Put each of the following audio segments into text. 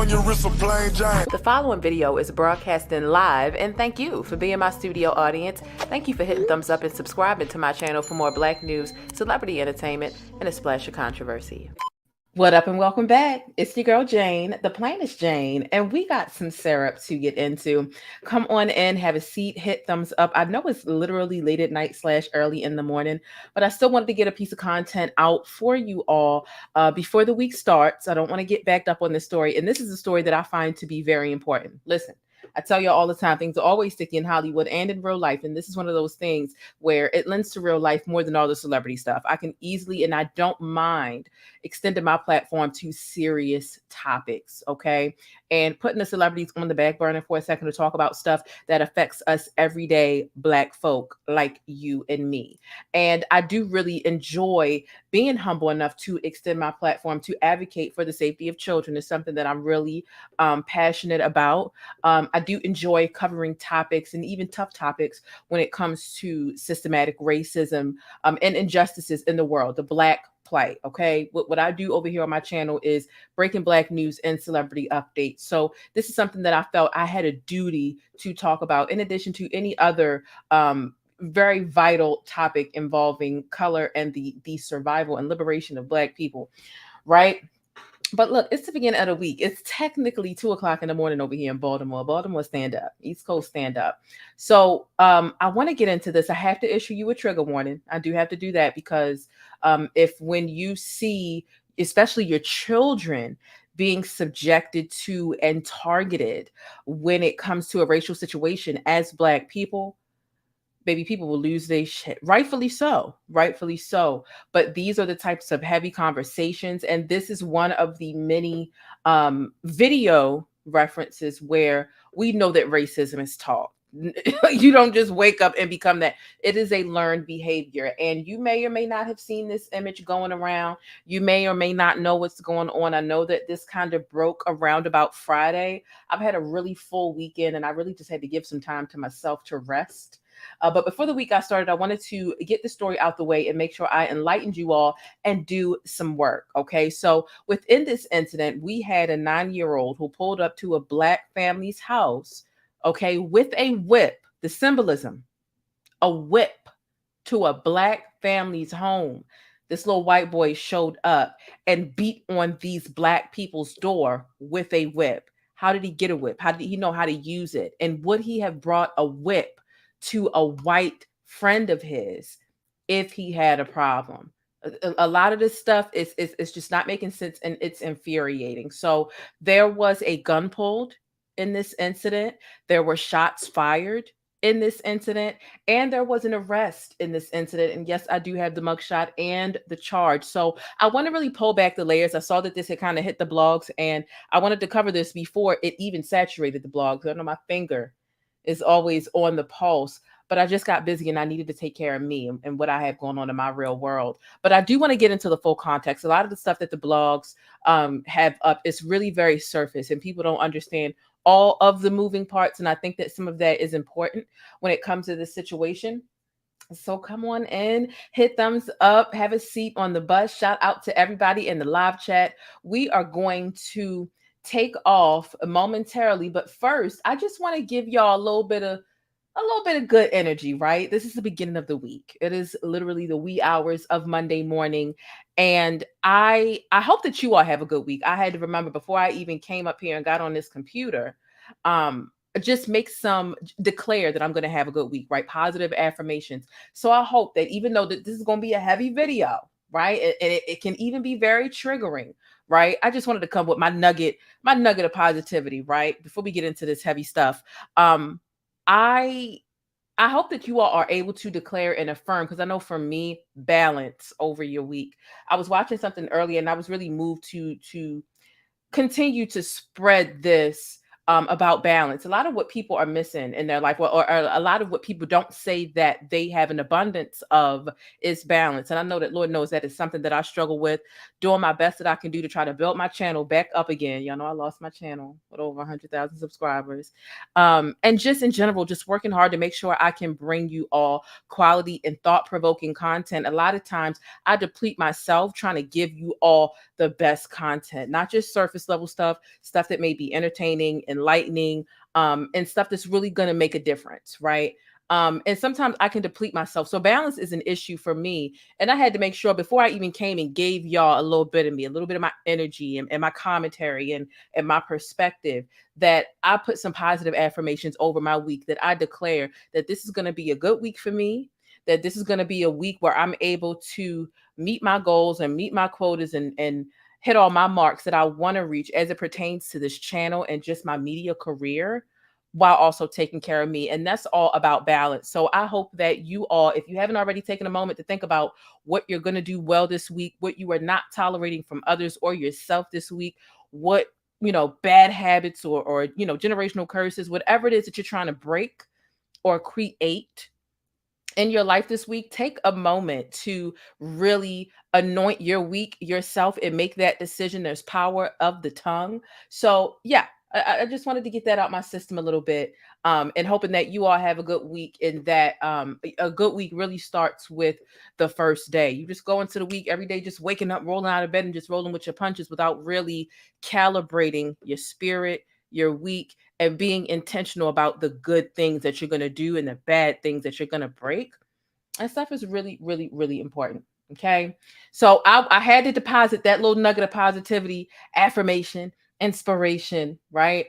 on your wrist, a plain Jane. The following video is broadcasting live, and thank you for being my studio audience. Thank you for hitting thumbs up and subscribing to my channel for more Black news, celebrity entertainment, and a splash of controversy. What up and welcome back. It's your girl Jane, the plainest Jane, and we got some syrup to get into. Come on in, have a seat, hit thumbs up. I know it's literally late at night / early in the morning, but I still wanted to get a piece of content out for you all before the week starts. I don't want to get backed up on this story, and this is a story that I find to be very important. Listen. I tell you all the time, things are always sticky in Hollywood and in real life. And this is one of those things where it lends to real life more than all the celebrity stuff. I can easily, and I don't mind extending my platform to serious topics, okay? And putting the celebrities on the back burner for a second to talk about stuff that affects us everyday Black folk like you and me. And I do really enjoy being humble enough to extend my platform to advocate for the safety of children. Is something that I'm really passionate about. I do enjoy covering topics and even tough topics when it comes to systematic racism and injustices in the world, the Black plight. Okay. What I do over here on my channel is breaking Black news and celebrity updates. So this is something that I felt I had a duty to talk about in addition to any other very vital topic involving color and the survival and liberation of Black people. Right. But look, it's the beginning of the week. It's technically 2:00 in the morning over here in Baltimore. Baltimore, stand up. East Coast, stand up. So I want to get into this. I have to issue you a trigger warning. I do have to do that because if when you see, especially your children, being subjected to and targeted when it comes to a racial situation as Black people, baby, people will lose their shit. Rightfully so. Rightfully so. But these are the types of heavy conversations. And this is one of the many video references where we know that racism is taught. You don't just wake up and become that. It is a learned behavior. And you may or may not have seen this image going around. You may or may not know what's going on. I know that this kind of broke around about Friday. I've had a really full weekend and I really just had to give some time to myself to rest. But before the week got started, I wanted to get the story out the way and make sure I enlightened you all and do some work. Okay. So within this incident, we had a 9-year-old who pulled up to a Black family's house, okay, with a whip, the symbolism, a whip to a Black family's home. This little white boy showed up and beat on these Black people's door with a whip. How did he get a whip? How did he know how to use it? And would he have brought a whip to a white friend of his if he had a problem? A lot of this stuff is just not making sense and it's infuriating. So there was a gun pulled in this incident. There were shots fired in this incident, and there was an arrest in this incident. And yes, I do have the mugshot and the charge. So I want to really pull back the layers. I saw that this had kind of hit the blogs, and I wanted to cover this before it even saturated the blogs. I know my finger is always on the pulse, but I just got busy and I needed to take care of me and what I have going on in my real world. But I do want to get into the full context. A lot of the stuff that the blogs have up is really very surface and people don't understand all of the moving parts. And I think that some of that is important when it comes to this situation. So come on in, hit thumbs up, have a seat on the bus. Shout out to everybody in the live chat. We are going to take off momentarily, but first I just want to give y'all a little bit of good energy. Right, this is the beginning of the week. It is literally the wee hours of Monday morning, and I hope that you all have a good week. I had to remember before I even came up here and got on this computer, just declare that I'm going to have a good week, right? Positive affirmations. So I hope that even though that this is going to be a heavy video, right, and it can even be very triggering, right? I just wanted to come with my nugget of positivity, right? Before we get into this heavy stuff. I hope that you all are able to declare and affirm, because I know for me, balance over your week. I was watching something earlier and I was really moved to continue to spread this about balance. A lot of what people are missing in their life, or a lot of what people don't say that they have an abundance of, is balance. And I know that Lord knows that is something that I struggle with, doing my best that I can do to try to build my channel back up again. Y'all know I lost my channel with over 100,000 subscribers. And just in general, just working hard to make sure I can bring you all quality and thought-provoking content. A lot of times I deplete myself trying to give you all the best content, not just surface level stuff that may be entertaining, enlightening, and stuff that's really going to make a difference, right? And sometimes I can deplete myself. So balance is an issue for me. And I had to make sure before I even came and gave y'all a little bit of me, a little bit of my energy and my commentary and my perspective, that I put some positive affirmations over my week, that I declare that this is going to be a good week for me, that this is going to be a week where I'm able to meet my goals and meet my quotas and hit all my marks that I want to reach as it pertains to this channel and just my media career, while also taking care of me. And that's all about balance. So I hope that you all, if you haven't already taken a moment to think about what you're going to do well this week, what you are not tolerating from others or yourself this week, what, bad habits or generational curses, whatever it is that you're trying to break or create in your life this week, take a moment to really anoint your week yourself and make that decision. There's power of the tongue. So yeah, I just wanted to get that out my system a little bit, and hoping that you all have a good week, and that a good week really starts with the first day. You just go into the week every day, just waking up, rolling out of bed and just rolling with your punches without really calibrating your spirit, your week, and being intentional about the good things that you're going to do and the bad things that you're going to break. And stuff is really, really, really important. Okay. So I had to deposit that little nugget of positivity, affirmation, inspiration, right?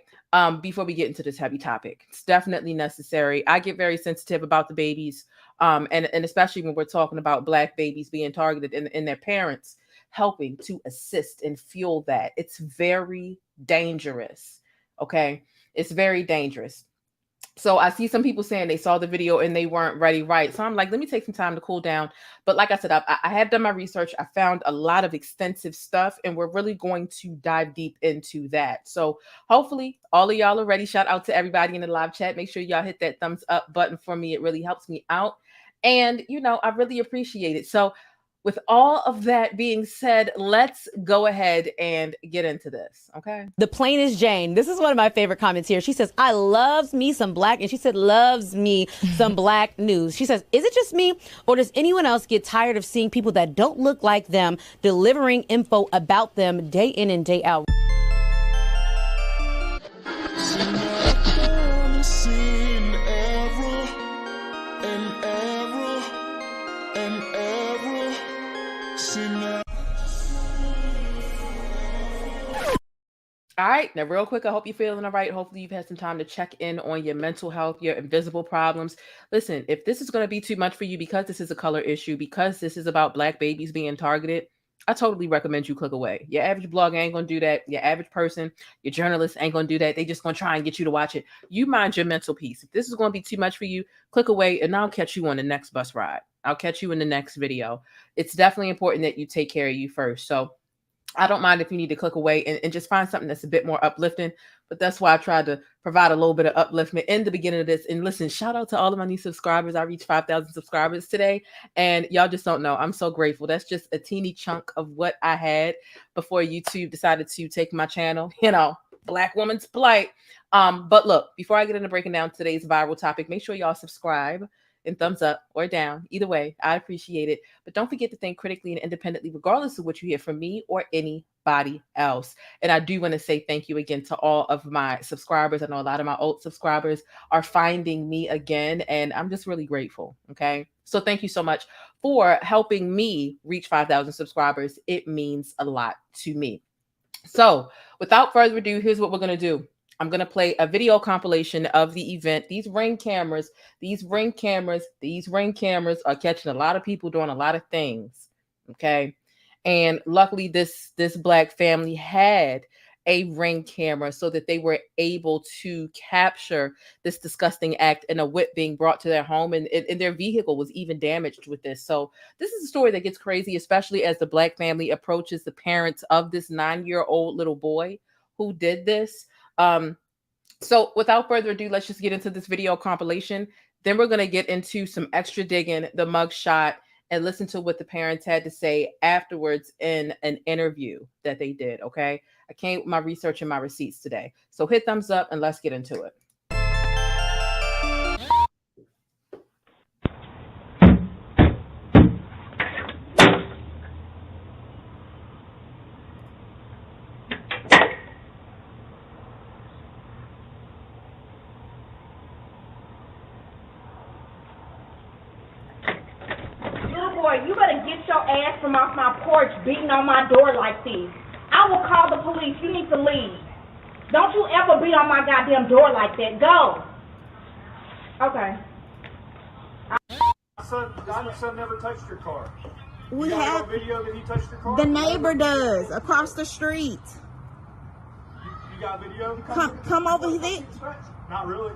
Before we get into this heavy topic. It's definitely necessary. I get very sensitive about the babies, and especially when we're talking about Black babies being targeted and their parents helping to assist and fuel that. It's very dangerous. Okay. It's very dangerous. So I see some people saying they saw the video and they weren't ready, right? So I'm like, let me take some time to cool down. But like I said, I have done my research. I found a lot of extensive stuff, and we're really going to dive deep into that. So hopefully all of y'all are ready. Shout out to everybody in the live chat. Make sure y'all hit that thumbs up button for me. It really helps me out. And, I really appreciate it. So with all of that being said, let's go ahead and get into this, okay? The plainest Jane. This is one of my favorite comments here. She says, I loves me some Black, and she said, loves me some Black news. She says, is it just me, or does anyone else get tired of seeing people that don't look like them delivering info about them day in and day out? All right, now real quick, I hope you're feeling all right. Hopefully you've had some time to check in on your mental health, your invisible problems. Listen, if this is going to be too much for you because this is a color issue, because this is about Black babies being targeted, I totally recommend you click away. Your average blogger ain't going to do that. Your average person, your journalist ain't going to do that. They just going to try and get you to watch it. You mind your mental peace. If this is going to be too much for you, click away, and I'll catch you on the next bus ride. I'll catch you in the next video. It's definitely important that you take care of you first. So I don't mind if you need to click away and just find something that's a bit more uplifting. But that's why I tried to provide a little bit of upliftment in the beginning of this. And listen, shout out to all of my new subscribers. I reached 5,000 subscribers today, and y'all just don't know. I'm so grateful. That's just a teeny chunk of what I had before YouTube decided to take my channel. Black woman's plight. But look, before I get into breaking down today's viral topic, make sure y'all subscribe and thumbs up or down. Either way, I appreciate it. But don't forget to think critically and independently, regardless of what you hear from me or anybody else. And I do want to say thank you again to all of my subscribers. I know a lot of my old subscribers are finding me again, and I'm just really grateful. Okay. So thank you so much for helping me reach 5,000 subscribers. It means a lot to me. So without further ado, here's what we're going to do. I'm going to play a video compilation of the event. These ring cameras are catching a lot of people doing a lot of things. Okay. And luckily this Black family had a ring camera so that they were able to capture this disgusting act, and a whip being brought to their home, and their vehicle was even damaged with this. So this is a story that gets crazy, especially as the Black family approaches the parents of this 9-year-old little boy who did this. So without further ado, let's just get into this video compilation. Then we're going to get into some extra digging, the mugshot, and listen to what the parents had to say afterwards in an interview that they did, okay? I came with my research and my receipts today. So hit thumbs up and let's get into it. You better get your ass from off my porch beating on my door like this. I will call the police. You need to leave. Don't you ever beat on my goddamn door like that. Go. Okay. My son never touched your car. We you have a video that he touched your car? The neighbor does across the street. You got video? Come over here. Not really.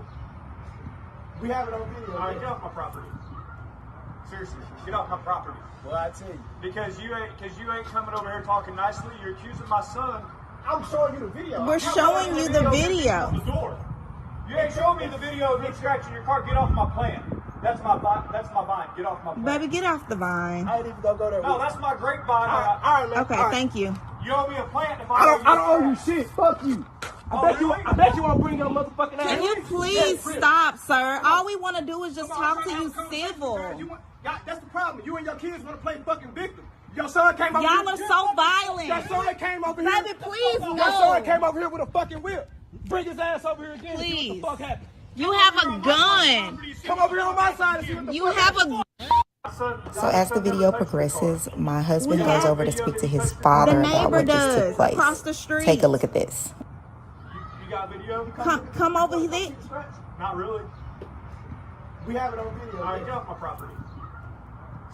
We have it on video. All right, get off my property. Seriously, get off my property. Well, I tell you. Because you ain't coming over here talking nicely. You're accusing my son. I'm showing you the video. We're showing you the video. The door. You ain't showing me the video of me scratching your car. Get off my plan. That's my vine. Get off my plan. Baby, get off the vine. I ain't even gonna go there. No, that's my grapevine. All right, man. Okay, thank you. You owe me a plant if I don't owe you shit. Fuck you. I bet you want to bring your motherfucking ass. Can you please stop, sir? All we want to do is just talk to you civil. That's the problem. You and your kids want to play fucking victim. Your son came over Y'all here. are so violent. Your son came over here. Baby, please, Your no. son came over here with a fucking whip. Bring his ass over here again. And see Please. what the fuck happened. You have a gun. Come over here on my side and see what the You fuck have happened. a So as the video progresses, my husband We goes have- over to speak to his father The about neighbor what just does took place. across the street. Take a look at this. You got video? Come over here. Not really. We have it on video. All right, get off my property.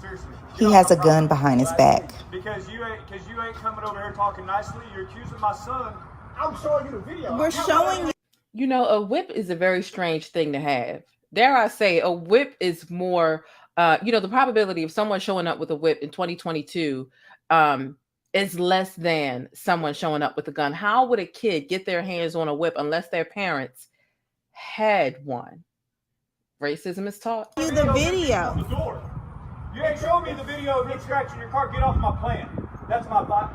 Seriously. He has a gun behind his back. Because you ain't coming over here talking nicely. You're accusing my son. I'm showing you the video. We're showing you. You know, a whip is a very strange thing to have. Dare I say, a whip is more, the probability of someone showing up with a whip in 2022 is less than someone showing up with a gun. How would a kid get their hands on a whip unless their parents had one? Racism is taught. You the video. The door. You ain't showing me the video of me scratching your car. Get off my plan. That's my vine.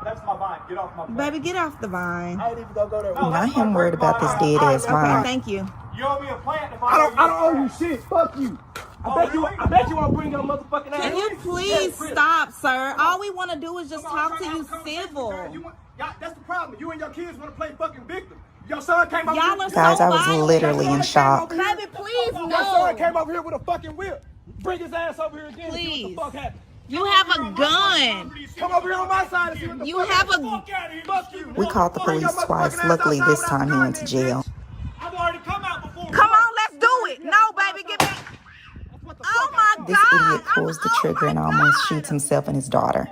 Get off my plan. Baby, get off the vine. I ain't even gonna go there. No, Now him worried about this dead ass Okay, vine. thank you. You owe me a plant if I don't owe you shit. Fuck you. I bet you want to bring your motherfucking ass. Can you please stop, sir? All we want to do is just talk to you civil. That's the problem. You and your kids want to play fucking victim. Your son came over Y'all here. are so Guys, I was violent. literally in shock. Baby, please, Your son no. came over here with a fucking whip. Bring his ass over here again and see Please. what the fuck happened. You have a gun. Come over here on my side and see what the You fuck have happened. a. Fuck you. We called the police twice. Luckily, this time he went to jail. I've already come out before. Come on, let's do it. No, baby, get back. Oh my This God. idiot pulls the Oh trigger my and almost God. shoots himself and his daughter.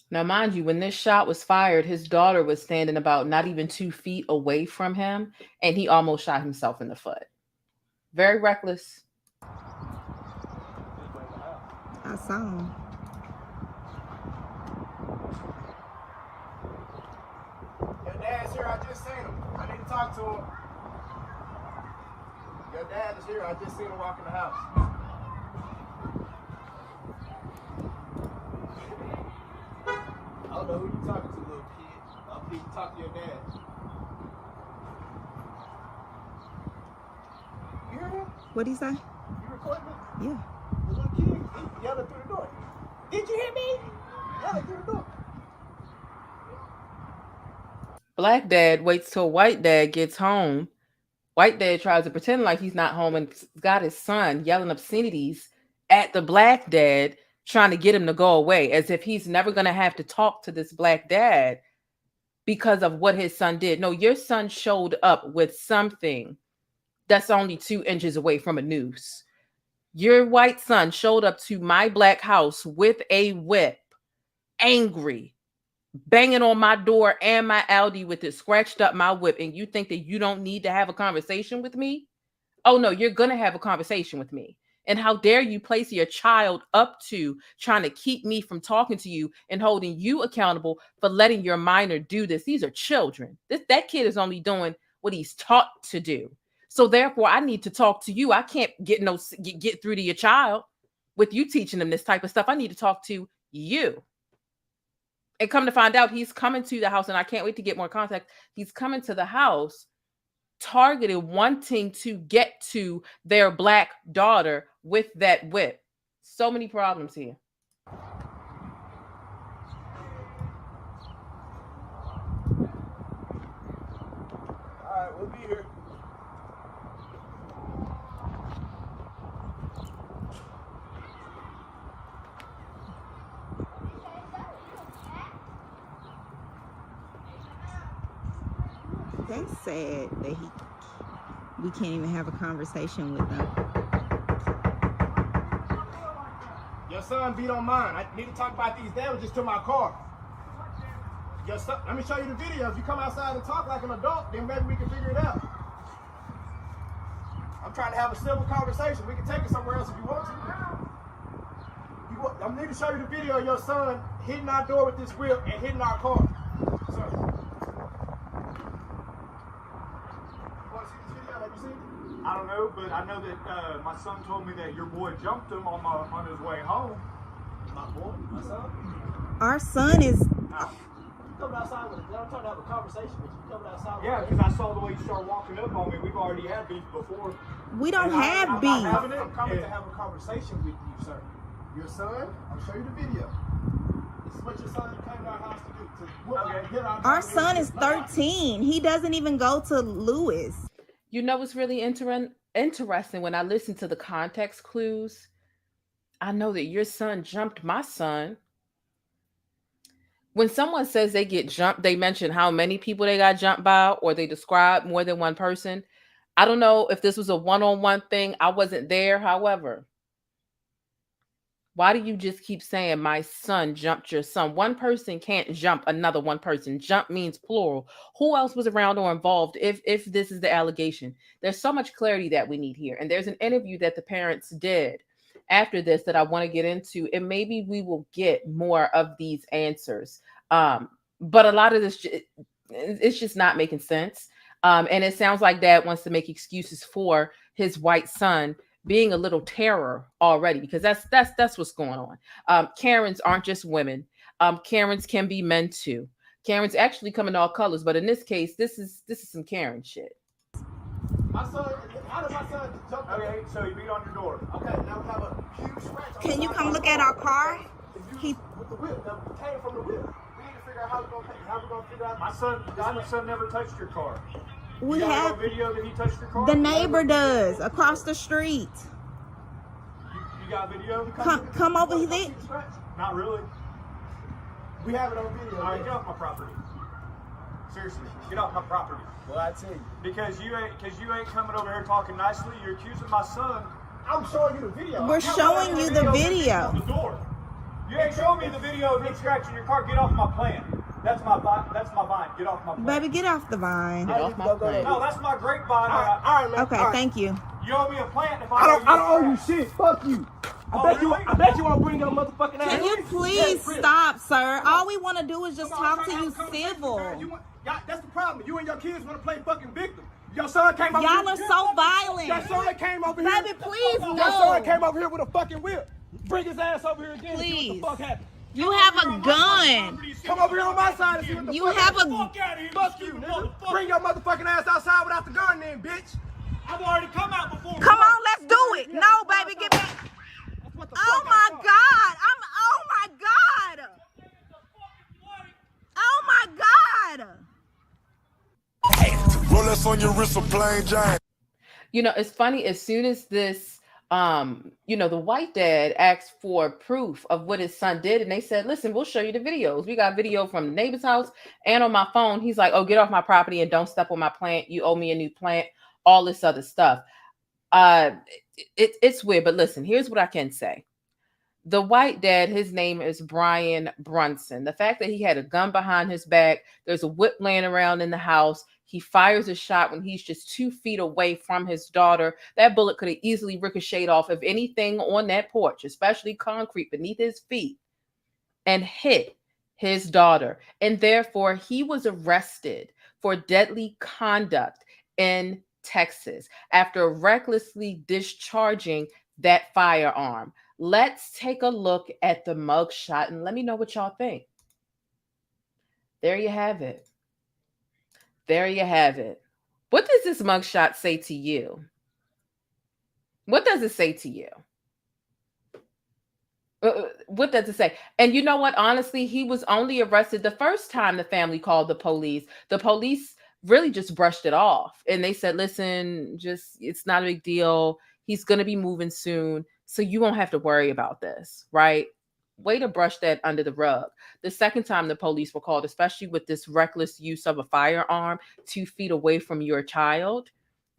Now, mind you, when this shot was fired, his daughter was standing about not even 2 feet away from him, and he almost shot himself in the foot. Very reckless. I saw him. Your dad's here. I just seen him. I need to talk to him. Your dad is here. I just seen him walk in the house. I don't know who you talking to, little kid. I'll need to talk to your dad. You hear him? What'd he say? You recording me? Yeah. The little kid, he yelling through the door. Did you hear me? Yelling through the door. Black dad waits till white dad gets home. White dad tries to pretend like he's not home and got his son yelling obscenities at the black dad, trying to get him to go away, as if he's never going to have to talk to this black dad because of what his son did. No, your son showed up with something that's only 2 inches away from a noose. Your white son showed up to my black house with a whip, angry, banging on my door and my Audi with it scratched up my whip, and you think that you don't need to have a conversation with me? Oh no, you're gonna have a conversation with me. And how dare you place your child up to trying to keep me from talking to you and holding you accountable for letting your minor do this? These are children. That kid is only doing what he's taught to do. So therefore, I need to talk to you. I can't get through to your child with you teaching them this type of stuff. I need to talk to you. And come to find out, he's coming to the house, and I can't wait to get more contact. He's coming to the house targeted, wanting to get to their black daughter with that whip. So many problems here. All right, we'll be here. That's sad that we can't even have a conversation with them. Your son beat on mine. I need to talk about these damages to my car. Your son, let me show you the video. If you come outside and talk like an adult, then maybe we can figure it out. I'm trying to have a civil conversation. We can take it somewhere else if you want to. I need to show you the video of your son hitting our door with this whip and hitting our car. So, I don't know, but I know that my son told me that your boy jumped him on his way home. my boy, my son. Our son is. You coming outside with I'm trying to have a conversation with you. You coming outside with Yeah, because I saw the way you started walking up on me. We've already had beef before. We don't have beef. I'm coming to have a conversation with you, sir. Your son, I'll show you the video. This is what your son came to our house to do. Our son is 13. He doesn't even go to Lewis. You know what's really interesting when I listen to the context clues? I know that your son jumped my son. When someone says they get jumped, they mention how many people they got jumped by, or they describe more than one person. I don't know if this was a one-on-one thing. I wasn't there. However, why do you just keep saying my son jumped your son? One person can't jump another one person. Jump means plural. Who else was around or involved if this is the allegation? There's so much clarity that we need here. And there's an interview that the parents did after this that I want to get into, and maybe we will get more of these answers. But a lot of this, it's just not making sense. And it sounds like Dad wants to make excuses for his white son being a little terror already, because that's what's going on. Karens aren't just women. Karens can be men too. Karens actually come in all colors, but in this case, this is some Karen shit. My son, how did my son jump? Okay, so he beat on your door. Okay, now we have a huge scratch. Can you come look at our car? With the whip, that came from the whip. We need to figure out how we're gonna figure out. My son never touched your car. We you have a video that he touched your car? the neighbor does across the street. You got video? Come over here. Not really. We have it on video. All right, get off my property. Seriously, get off my property. Well, I tell you. Because you ain't coming over here talking nicely. You're accusing my son. I'm showing you the video. We're showing you the video. The door. You ain't showing me the video of him scratching your car. Get off my plan. That's my vine. Get off my plan. Baby, get off the vine. Get off my plan. No, that's my grapevine. All right, man. Okay, thank you. You owe me a plant if I don't owe you shit. Fuck you. I bet you won't bring your motherfucking ass. Can you please stop, sir? All we want to do is just talk to you civil. That's the problem. You and your kids want to play fucking victim. Your son came over Y'all are so violent. Your son came over here. Baby, please Your no. son came over here with a fucking whip. Bring his ass over here again. Please. And see what the fuck happened. You have a gun. Come over here on my side and see what the You fuck have happened. a. Fuck you, nigga. Bring your motherfucking ass outside without the gun then, bitch. I've already come out before. Come on, let's do it. No, baby, get back. Oh my God. Oh my God. Oh my God. Rolex on your wrist, a plain giant. You know, it's funny. As soon as this the white dad asked for proof of what his son did, and they said, listen, we'll show you the videos. We got video from the neighbor's house and on my phone. He's like, oh, get off my property and don't step on my plant. You owe me a new plant, all this other stuff. It's weird, but listen, here's what I can say. The white dad, his name is Bryan Brunson. The fact that he had a gun behind his back, there's a whip laying around in the house. He fires a shot when he's just 2 feet away from his daughter. That bullet could have easily ricocheted off of anything on that porch, especially concrete beneath his feet, and hit his daughter. And therefore, he was arrested for deadly conduct in Texas after recklessly discharging that firearm. Let's take a look at the mugshot and let me know what y'all think. There you have it. There you have it. What does this mugshot say to you? What does it say to you? What does it say? And you know what? Honestly, he was only arrested the first time the family called the police. The police really just brushed it off. And they said, listen, it's not a big deal. He's going to be moving soon, so you won't have to worry about this, right? Way to brush that under the rug. The second time the police were called, especially with this reckless use of a firearm 2 feet away from your child,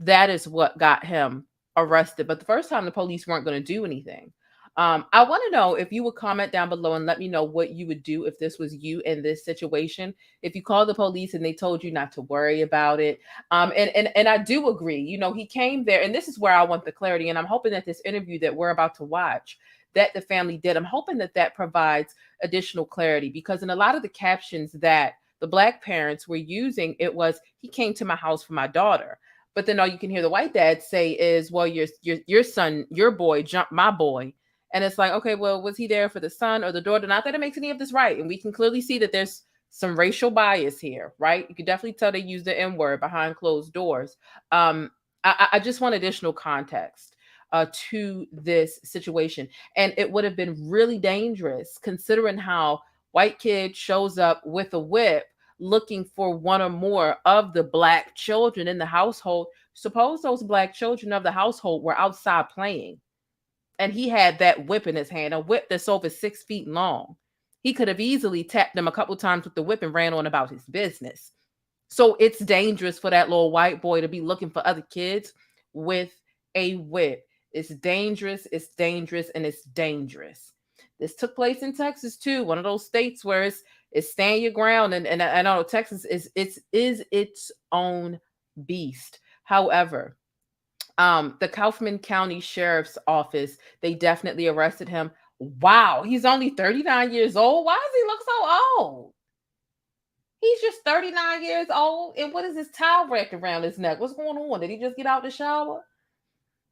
that is what got him arrested. But the first time the police weren't going to do anything. I want to know if you would comment down below and let me know what you would do if this was you in this situation. If you called the police and they told you not to worry about it. And I do agree, he came there, and this is where I want the clarity. And I'm hoping that this interview that we're about to watch, that the family did, I'm hoping that provides additional clarity, because in a lot of the captions that the Black parents were using, it was, he came to my house for my daughter. But then all you can hear the white dad say is, well, your son, your boy jumped my boy. And it's like, okay, well, was he there for the son or the daughter? Not that it makes any of this right. And we can clearly see that there's some racial bias here, right? You can definitely tell they use the N-word behind closed doors. I just want additional context to this situation. And it would have been really dangerous considering how white kid shows up with a whip looking for one or more of the Black children in the household. Suppose those Black children of the household were outside playing, and he had that whip in his hand, a whip that's over 6 feet long. He could have easily tapped them a couple times with the whip and ran on about his business. So it's dangerous for that little white boy to be looking for other kids with a whip. It's dangerous, and it's dangerous. This took place in Texas too, one of those states where it's stand your ground. And I know Texas is its own beast. However, the Kaufman County Sheriff's Office, they definitely arrested him. Wow, he's only 39 years old. Why does he look so old? He's just 39 years old. And what is this towel wrapped around his neck? What's going on? Did he just get out the shower?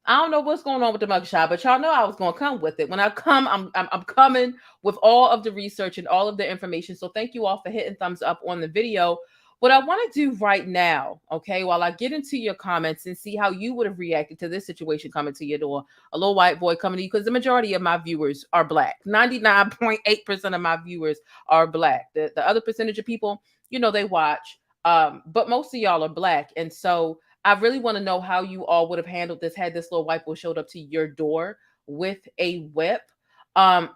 I don't know what's going on with the mugshot, but y'all know I was going to come with it. When I come, I'm coming with all of the research and all of the information. So thank you all for hitting thumbs up on the video. What I want to do right now, okay, while I get into your comments and see how you would have reacted to this situation coming to your door, a little white boy coming to you, because the majority of my viewers are Black. 99.8% of my viewers are Black. The other percentage of people, they watch, but most of y'all are Black. And so I really want to know how you all would have handled this had this little white boy showed up to your door with a whip.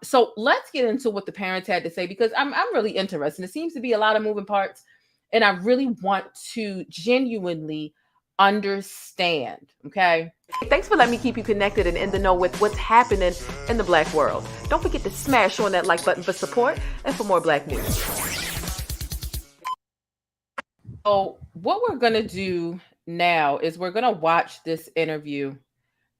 So let's get into what the parents had to say, because I'm really interested. It seems to be a lot of moving parts. And I really want to genuinely understand, okay? Thanks for letting me keep you connected and in the know with what's happening in the Black world. Don't forget to smash on that like button for support and for more Black news. So what we're going to do now is we're going to watch this interview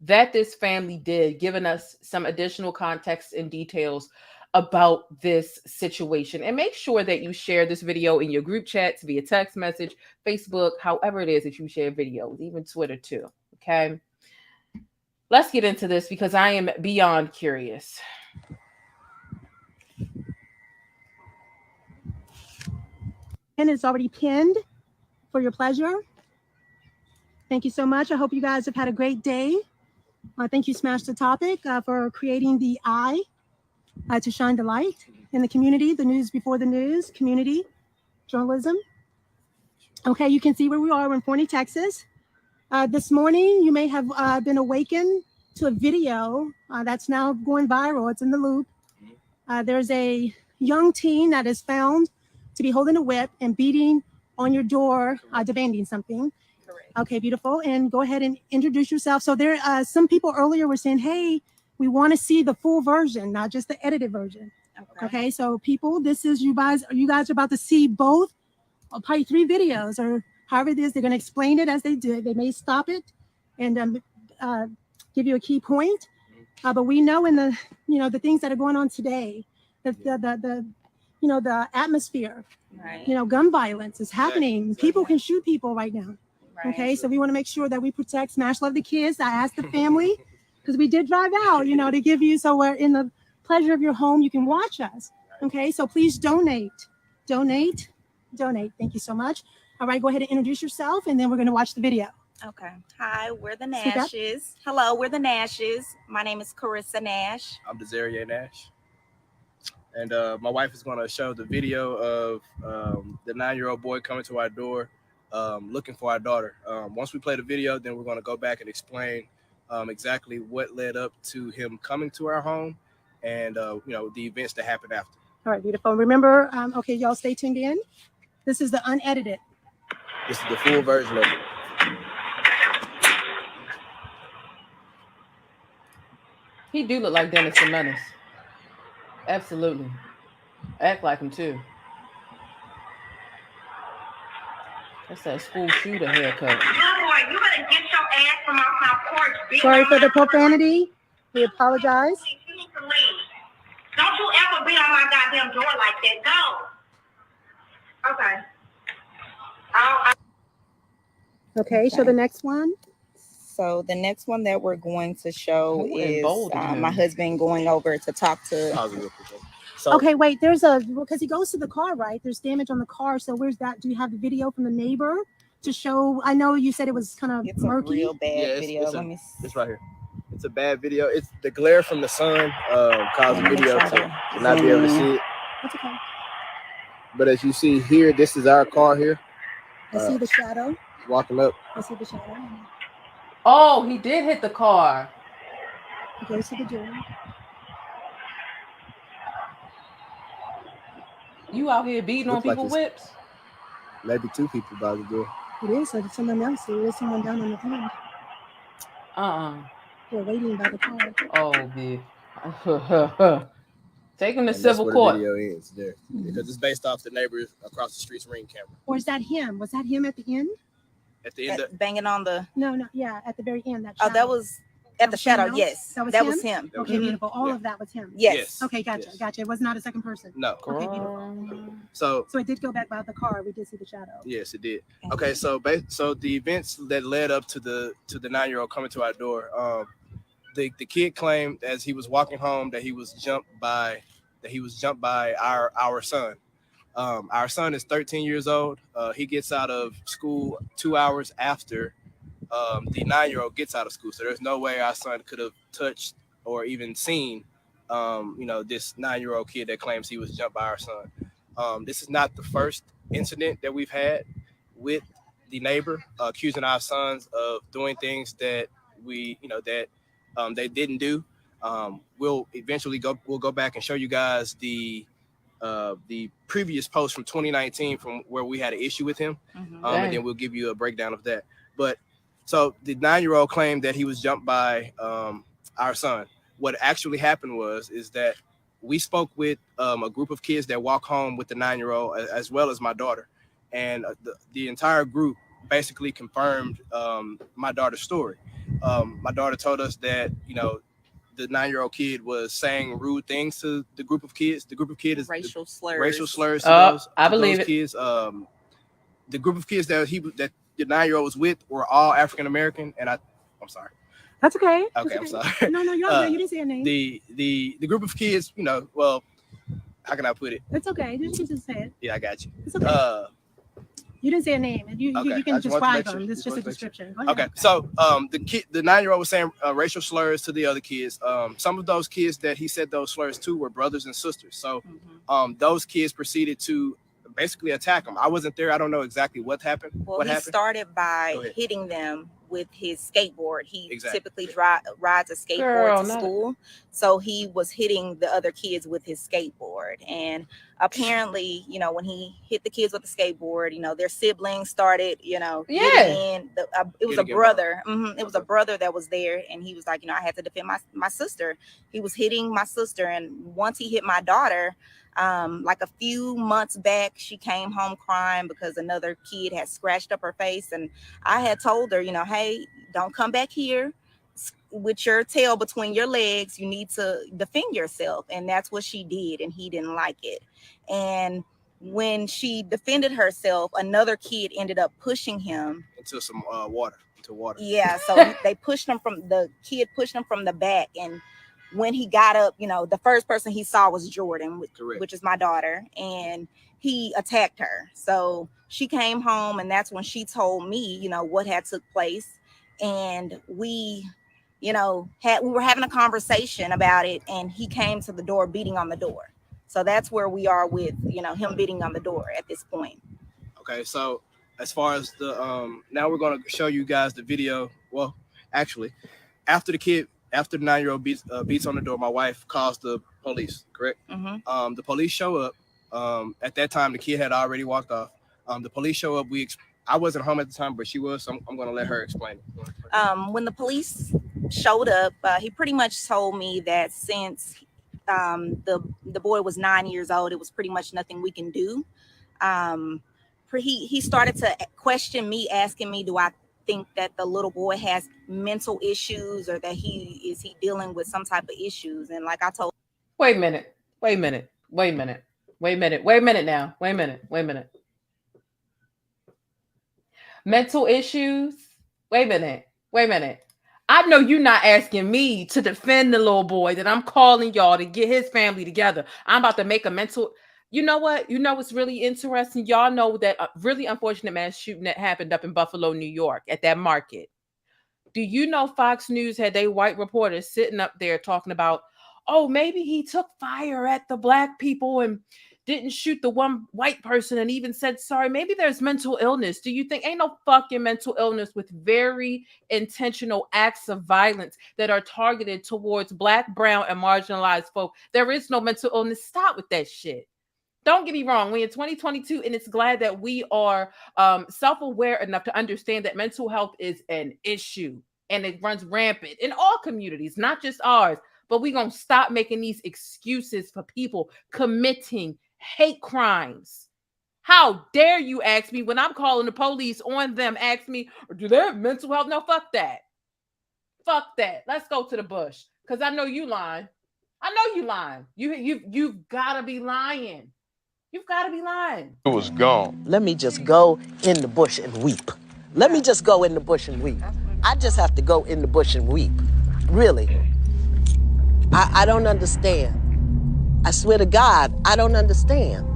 that this family did, giving us some additional context and details about this situation. And make sure that you share this video in your group chats via text message, Facebook, however it is that you share videos, even Twitter too, okay? Let's get into this because I am beyond curious. And it's already pinned for your pleasure. Thank you so much. I hope you guys have had a great day. Thank you, Smash the Topic, for creating the eye to shine the light in the community, the news before the news, community journalism. Okay, you can see where we are. We're in Forney, Texas. This morning, you may have been awakened to a video that's now going viral. It's in the loop. There's a young teen that is found to be holding a whip and beating on your door, demanding something. Correct. Okay, beautiful. And go ahead and introduce yourself. So there, some people earlier were saying, hey, we want to see the full version, not just the edited version. Okay, so people, this is you guys are about to see both, probably 3 videos or however it is. They're going to explain it as they do it. They may stop it and give you a key point. But we know in the, the things that are going on today, the atmosphere, Right. Gun violence is happening. People can shoot people right now. Right. Okay, so we want to make sure that we protect Smash Love the Kids. I asked the family, because we did drive out, to give you, so we're in the pleasure of your home. You can watch us. Okay, so please donate. Thank you so much. All right, go ahead and introduce yourself, and then we're going to watch the video. Okay. Hi, we're the Speak up. Nashes. Hello, we're the Nashes. My name is Carissa Nash. I'm Desiree Nash. And my wife is going to show the video of the 9-year-old boy coming to our door looking for our daughter. Once we play the video, then we're going to go back and explain exactly what led up to him coming to our home and, the events that happened after. All right, beautiful. Remember, okay, y'all stay tuned in. This is the unedited. This is the full version of it. He do look like Dennis the Menace. Absolutely. Act like him too. That's that school shooter haircut. Little boy, you better get your ass from off my porch. Sorry for the profanity. We apologize. You need to leave. Don't you ever be on my goddamn door like that. Go. Okay. Okay, so the next one. So the next one that we're going to show Who is emboldened him? my husband going over to talk to. So, Okay, wait, because he goes to the car, right? There's damage on the car. So where's that? Do you have the video from the neighbor to show? I know you said it was kind of It's murky. a real bad video. It's, Let me it's right here. It's a bad video. It's the glare from the sun caused the video to not be able to see it. That's okay. But as you see here, this is our car here. I see the shadow. Walking up. I see the shadow. Oh, he did hit the car. He goes to the door. You out here beating on Look like people's it's- whips? Maybe 2 people by the door. It is. So there's someone else. There is someone down on the phone. They're waiting by the car. Oh, big. Take him to And that's civil where court. the video ends there because it's based off the neighbors across the street's ring camera. Or is that him? Was that him at the end? At the end of banging on the. No, yeah, at the very end. That Oh, that shadow. was at the was someone shadow. else? Yes, That was him. Okay, beautiful. All of that was him. Yes. Okay, gotcha, Yes. gotcha. It was not a second person. No. Okay, beautiful. So So it did go back by the car. We did see the shadow. yes, it did. Okay, so the events that led up to the 9-year-old coming to our door, the kid claimed as he was walking home that he was jumped by our son. Our son is 13 years old. He gets out of school 2 hours after the 9-year-old gets out of school. So there's no way our son could have touched or even seen, this 9-year-old kid that claims he was jumped by our son. This is not the first incident that we've had with the neighbor accusing our sons of doing things that they didn't do. We'll eventually go back and show you guys the previous post from 2019 from where we had an issue with him. And then we'll give you a breakdown of that. But so the 9-year-old claimed that he was jumped by our son. What actually happened is that we spoke with a group of kids that walk home with the 9-year-old as well as my daughter. And the entire group basically confirmed my daughter's story. My daughter told us that, the 9-year-old kid was saying rude things to the group of kids. The group of kids is Racial slurs. Racial slurs to those. I believe those it. kids. The group of kids that the 9-year-old was with were all African American, and I'm sorry. That's okay. Okay, I'm sorry. No, you're okay. You didn't say a name. The group of kids, well, how can I put it? It's okay. You can just say it. Yeah, I got you. It's okay. You didn't say a name, and you Okay, can I just wanted to describe make sure. them. It's just a Just wanted to make description. Go ahead. Okay, so the 9-year-old was saying racial slurs to the other kids. Some of those kids that he said those slurs to were brothers and sisters. So those kids proceeded to basically attack him. I wasn't there. I don't know exactly what happened. Well, he started by hitting them with his skateboard. He typically rides a skateboard to school. So he was hitting the other kids with his skateboard. And apparently, you know, when he hit the kids with the skateboard, you know, their siblings started, you know, getting in. It was a brother. It was a brother that was there. And he was like, you know, I had to defend my sister. He was hitting my sister. And once he hit my daughter, like a few months back, she came home crying because another kid had scratched up her face. And I had told her, you know, hey, don't come back here with your tail between your legs. You need to defend yourself. And that's what she did. And he didn't like it. And when she defended herself, another kid ended up pushing him into some water. Yeah. So they pushed him from the back. And when he got up, you know, the first person he saw was Jordan, which is my daughter, and he attacked her. So she came home, and that's when she told me, you know, what had took place. And we, you know, we were having a conversation about it, and he came to the door, beating on the door. So that's where we are with, you know, him beating on the door at this point. Okay, so as far as the now we're going to show you guys the video. Well, actually, after the 9-year-old beats on the door, my wife calls the police, correct? The police show up. At that time, the kid had already walked off. The police show up. I wasn't home at the time, but she was, so I'm going to let her explain it. When the police showed up, he pretty much told me that since the boy was 9 years old, it was pretty much nothing we can do. He started to question me, asking me, do I think that the little boy has mental issues, or that he dealing with some type of issues? And like I told, wait a minute now. Mental issues. Wait a minute. I know you're not asking me to defend the little boy, that I'm calling y'all to get his family together. I'm about to make a mental. You know what? You know what's really interesting? Y'all know that a really unfortunate mass shooting that happened up in Buffalo, New York, at that market. Do you know Fox News had they white reporters sitting up there talking about, oh, maybe he took fire at the black people and didn't shoot the one white person, and even said sorry. Maybe there's mental illness. Do you think ain't no fucking mental illness with very intentional acts of violence that are targeted towards black, brown, and marginalized folk? There is no mental illness. Stop with that shit. Don't get me wrong. We're in 2022, and it's glad that we are self-aware enough to understand that mental health is an issue, and it runs rampant in all communities, not just ours. But we're going to stop making these excuses for people committing hate crimes. How dare you ask me when I'm calling the police on them, ask me, do they have mental health? No, fuck that. Fuck that. Let's go to the bush, because I know you lying. You've got to be lying. You've got to be lying. It was gone. Let me just go in the bush and weep. I just have to go in the bush and weep. Really. I don't understand. I swear to God, I don't understand.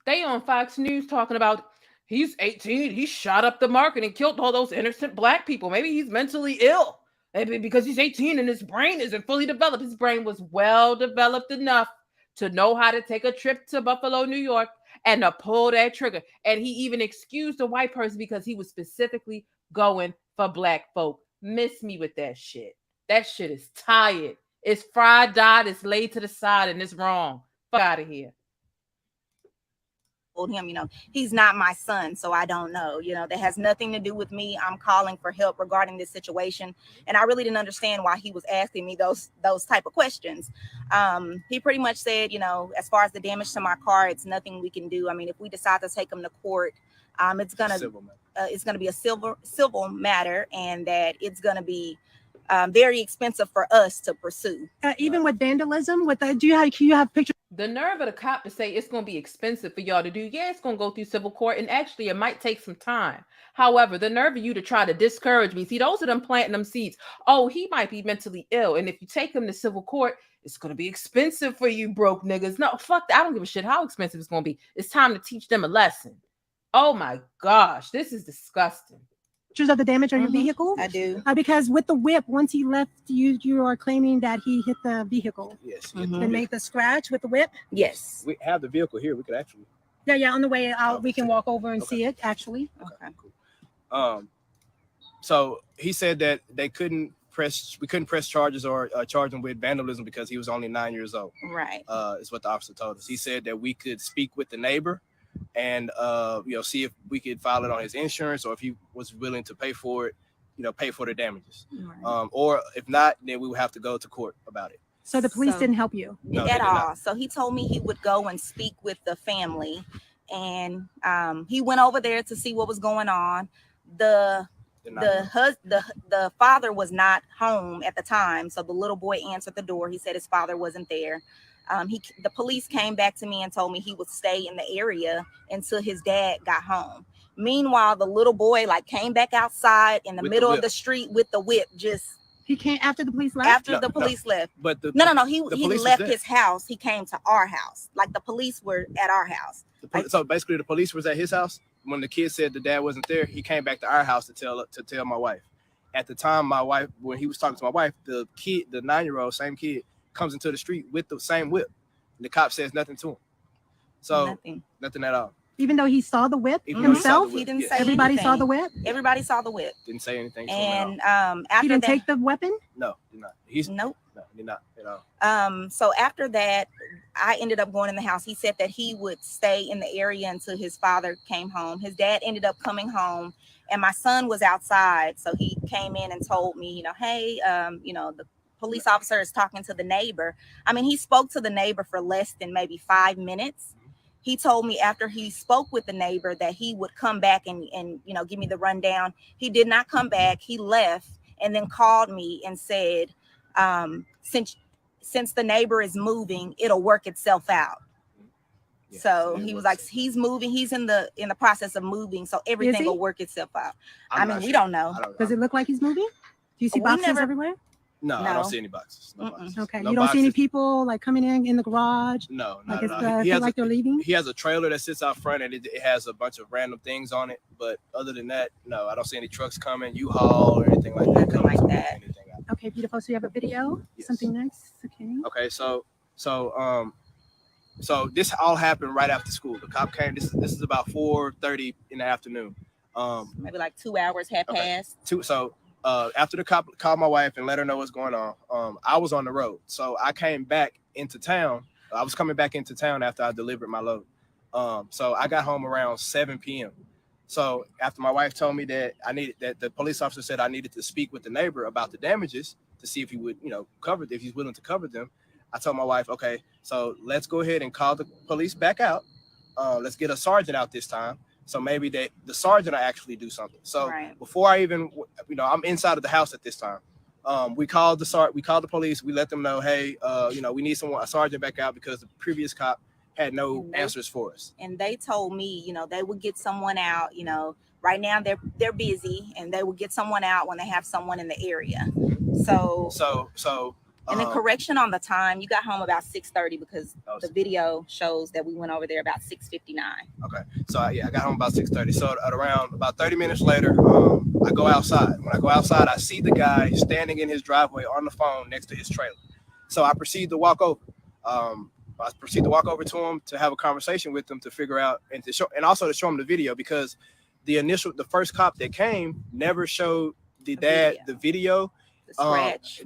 They on Fox News talking about he's 18, he shot up the market and killed all those innocent black people. Maybe he's mentally ill. Maybe because he's 18 and his brain isn't fully developed. His brain was well developed enough to know how to take a trip to Buffalo, New York, and to pull that trigger. And he even excused the white person because he was specifically going for black folk. Miss me with that shit. That shit is tired. It's fried, dyed, it's laid to the side, and it's wrong. Fuck out of here. Told him, you know, he's not my son, so I don't know. You know, that has nothing to do with me. I'm calling for help regarding this situation, and I really didn't understand why he was asking me those type of questions. He pretty much said, you know, as far as the damage to my car, it's nothing we can do. I mean, if we decide to take him to court, it's gonna be a civil matter, and that it's gonna be very expensive for us to pursue. Even with vandalism, do you have pictures? The nerve of the cop to say it's going to be expensive for y'all to do. Yeah, it's going to go through civil court, and actually it might take some time. However, the nerve of you to try to discourage me. See, those are them planting them seeds. Oh, he might be mentally ill, and if you take him to civil court, it's going to be expensive for you broke niggas. No, fuck that. I don't give a shit how expensive it's going to be. It's time to teach them a lesson. Oh my gosh, this is disgusting. Pictures of the damage on your vehicle? I do. Because with the whip, once he left, you are claiming that he hit the vehicle. Yes. And made the scratch with the whip? Yes. We have the vehicle here. We could actually Yeah. On the way out, Oh, we can walk over and see it. Actually. Okay. Cool. So he said that we couldn't press charges or charge him with vandalism because he was only 9 years old. Right. Is what the officer told us. He said that we could speak with the neighbor and see if we could file it on his insurance, or if he was willing to pay for it, pay for the damages. Right. Or if not, then we would have to go to court about it. So the police didn't help you at all. So he told me he would go and speak with the family, and he went over there to see what was going on. The father was not home at the time, so the little boy answered the door. He said his father wasn't there. The police came back to me and told me he would stay in the area until his dad got home. Meanwhile, the little boy came back outside in the middle of the street with the whip. He came after the police left. After the police left. But He left his house. He came to our house. Like the police were at our house. So basically, the police was at his house. When the kid said the dad wasn't there, he came back to our house to tell my wife. At the time, my wife, when he was talking to my wife, the kid, the 9-year-old, same kid, comes into the street with the same whip. And the cop says nothing to him. So nothing at all. Even though he saw the whip himself, he didn't say everybody anything. saw the whip. Everybody saw the whip. Didn't say anything. And after he didn't take the weapon. No, did not. Nope. No, did not at all. So after that, I ended up going in the house. He said that he would stay in the area until his father came home. His dad ended up coming home, and my son was outside. So he came in and told me, hey, the police officer is talking to the neighbor. I mean, he spoke to the neighbor for less than maybe 5 minutes. He told me after he spoke with the neighbor that he would come back and give me the rundown. He did not come back. He left and then called me and said, since the neighbor is moving, it'll work itself out. Yeah, so he was like, he's moving. He's in the process of moving. So everything will work itself out. We don't know. Does it look like he's moving? Do you see boxes everywhere? No, I don't see any boxes. No boxes. Okay, no you don't boxes. see any people coming in the garage? No, not at all. They're leaving? He has a trailer that sits out front, and it has a bunch of random things on it. But other than that, no, I don't see any trucks coming, U-Haul or anything like that. Nothing like that. Okay, beautiful. So you have a video? Yes. Something next? Okay. Okay, so this all happened right after school. The cop came. This is about 4:30 in the afternoon. Maybe like 2 hours had passed. After the cop called my wife and let her know what's going on, I was on the road. So I came back into town. I was coming back into town after I delivered my load. So I got home around 7 p.m. So after my wife told me that the police officer said I needed to speak with the neighbor about the damages to see if he would, if he's willing to cover them. I told my wife, okay, so let's go ahead and call the police back out. Let's get a sergeant out this time. So maybe the sergeant will actually do something. So before I even, I'm inside of the house at this time. We called the police. We let them know, hey, we need a sergeant back out because the previous cop had no answers for us. And they told me, they would get someone out. Right now they're busy, and they will get someone out when they have someone in the area. So. And then correction on the time, you got home about 6:30 because the video shows that we went over there about 6:59. Okay, so I got home about 6:30. So at around about 30 minutes later, I go outside. When I go outside, I see the guy standing in his driveway on the phone next to his trailer. So I proceed to walk over. To him to have a conversation with him to figure out and also to show him the video, because the first cop that came never showed the dad the video. Scratch.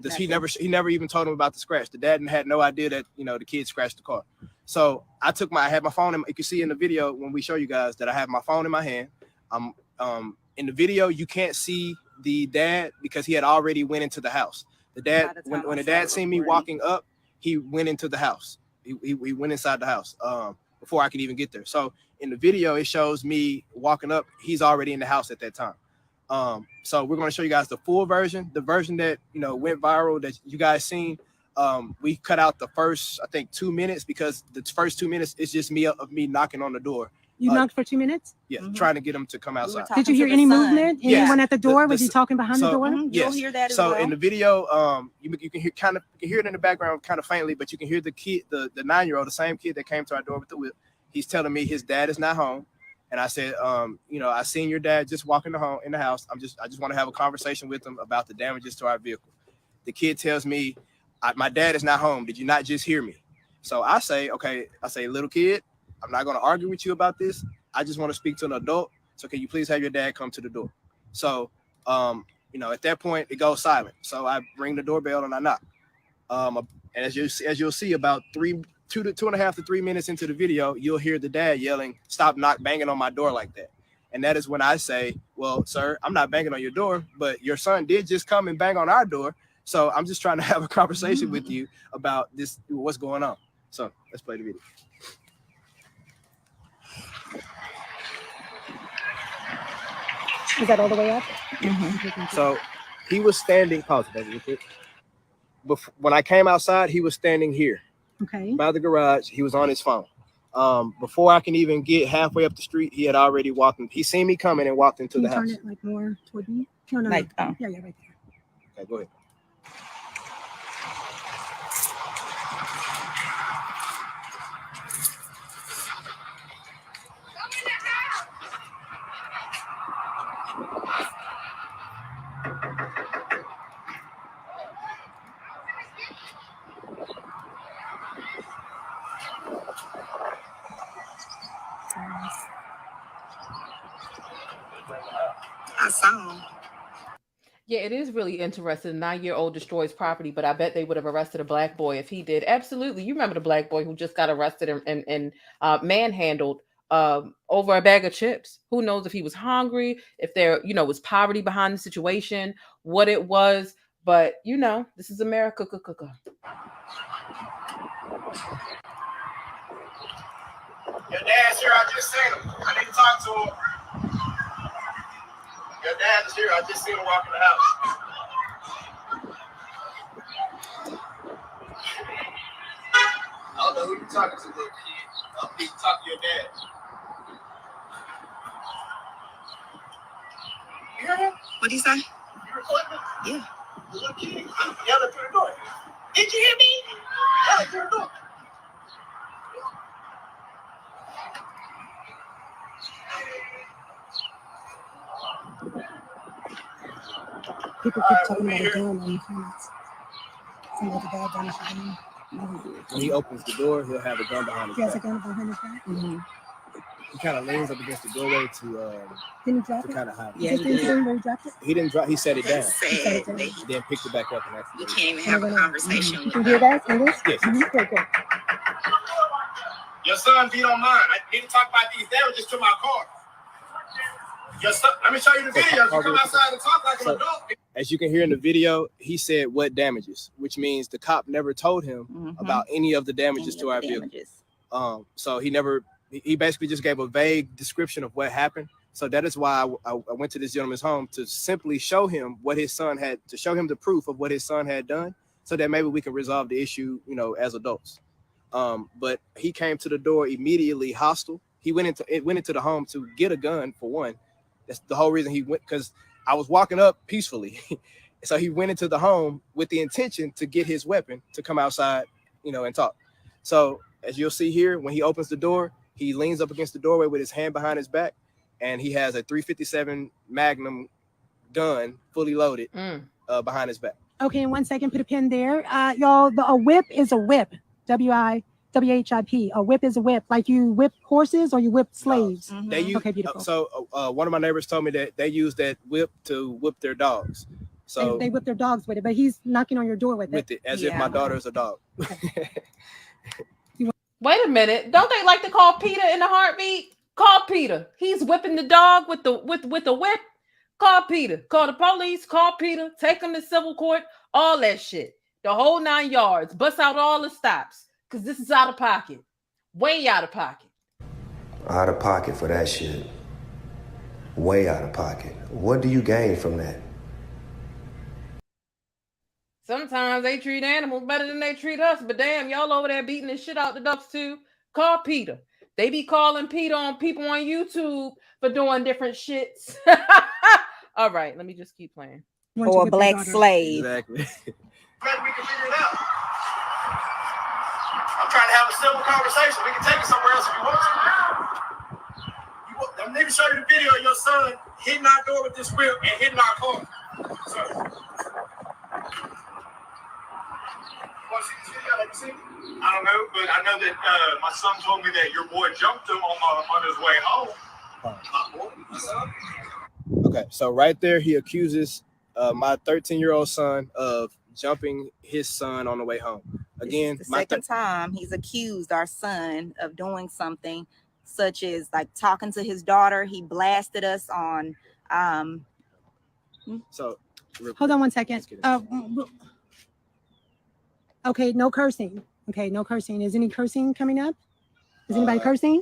He never even told him about the scratch. The dad had no idea that the kid scratched the car. So I had my phone. You can see in the video when we show you guys that I have my phone in my hand. In the video you can't see the dad because he had already went into the house. The dad when the dad seen me walking up, he went into the house. He went inside the house before I could even get there. So in the video it shows me walking up. He's already in the house at that time. So we're going to show you guys the full version, the version that went viral that you guys seen. We cut out the first, I think, 2 minutes because the first 2 minutes is just me knocking on the door. You knocked for 2 minutes? Yeah, trying to get him to come outside. Did you hear any movement? Anyone at the door? Was he talking behind the door? Yes. You'll hear that as well. In the video, you can hear it in the background kind of faintly, but you can hear the kid, the 9-year-old, the same kid that came to our door with the whip. He's telling me his dad is not home. And I said, I seen your dad just walking in the house. I just want to have a conversation with him about the damages to our vehicle. The kid tells me, my dad is not home. Did you not just hear me? So I say, okay, little kid, I'm not going to argue with you about this. I just want to speak to an adult. So can you please have your dad come to the door? So, you know, at that point, it goes silent. So I ring the doorbell and I knock. And as you'll see, about 2.5 to 3 minutes into the video, you'll hear the dad yelling, "Stop banging on my door like that." And that is when I say, well, sir, I'm not banging on your door, but your son did just come and bang on our door. So I'm just trying to have a conversation with you about this, what's going on. So let's play the video. Is that all the way up? So he was standing, pause it real quick. Before, when I came outside, he was standing here by the garage. He was on his phone. Before I can even get halfway up the street, he had already walked in. He seen me coming and walked into the house. Turn it like more toward me? No, Like, no. Yeah, right there. Okay, go ahead. I saw him. Yeah, it is really interesting. 9-year-old destroys property, but I bet they would have arrested a black boy if he did. Absolutely. You remember the black boy who just got arrested and manhandled over a bag of chips. Who knows if he was hungry, if there, you know, was poverty behind the situation, what it was. But, you know, this is America. Your dad's here. I just seen him. I need to talk to him. Your dad is here. I just seen him walk in the house. I don't know who you're talking to, little kid. I need to talk to your dad. You hear him? What'd he say? You recording it? Yeah. The little kid yelling through the door. Did you hear me? Yelling through the door. People keep talking about a gun on the comments. Some of the bad guns are gun. When he opens the door, he'll have a gun behind his He has a back. gun behind his back. He kind of leans up against the doorway to Didn't he drop it? kind of hide. Yeah, Is this the incident where he dropped it? He didn't drop. He set it down. Sad. Then picked it back up and You actually. can't even have a conversation You with can him. hear that in this? Yes. Good. Your son beat on mine. I need to talk about these damages to my car. Your son, let me show you the video. You come outside and talk like an adult. As you can hear in the video, he said what damages, which means the cop never told him about any of the damages to our vehicle. So he basically just gave a vague description of what happened. So that is why I went to this gentleman's home to simply show him what his son had, to show him the proof of what his son had done, so that maybe we can resolve the issue, you know, as adults. But he came to the door immediately hostile. He went into the home to get a gun for one. That's the whole reason he went, because I was walking up peacefully. So he went into the home with the intention to get his weapon to come outside, you know, and talk. So as you'll see here, when he opens the door, he leans up against the doorway with his hand behind his back, and he has a .357 Magnum gun, fully loaded, behind his back. Okay, in 1 second, put a pin there. Y'all, a whip is a whip. WHIP. A whip is a whip. Like you whip horses or you whip slaves. They use, okay, beautiful. So one of my neighbors told me that they use that whip to whip their dogs. So they whip their dogs with it, but he's knocking on your door with it. As if my daughter is a dog. Wait a minute. Don't they like to call Peter in a heartbeat? Call Peter. He's whipping the dog with the whip. Call Peter. Call the police. Call Peter. Take him to civil court. All that shit. The whole 9 yards. Bust out all the stops. Because this is out of pocket. Way out of pocket. Out of pocket for that shit. Way out of pocket. What do you gain from that? Sometimes they treat animals better than they treat us. But damn, y'all over there beating the shit out the ducks too. Call Peter. They be calling Peter on people on YouTube for doing different shits. All right, let me just keep playing. Or a black slave. Exactly. We can figure it out. I'm trying to have a simple conversation. We can take it somewhere else if you want to. I'm going to show you the video of your son hitting our door with this whip and hitting our car. So, want to see this video? Let me see. I don't know, but I know that my son told me that your boy jumped him on his way home. My son. Okay, so right there, he accuses my 13-year-old son of jumping his son on the way home. Again, the second time he's accused our son of doing something such as like talking to his daughter. He blasted us on. So hold on one second. Okay, no cursing. Okay, no cursing. Is any cursing coming up? Is anybody cursing?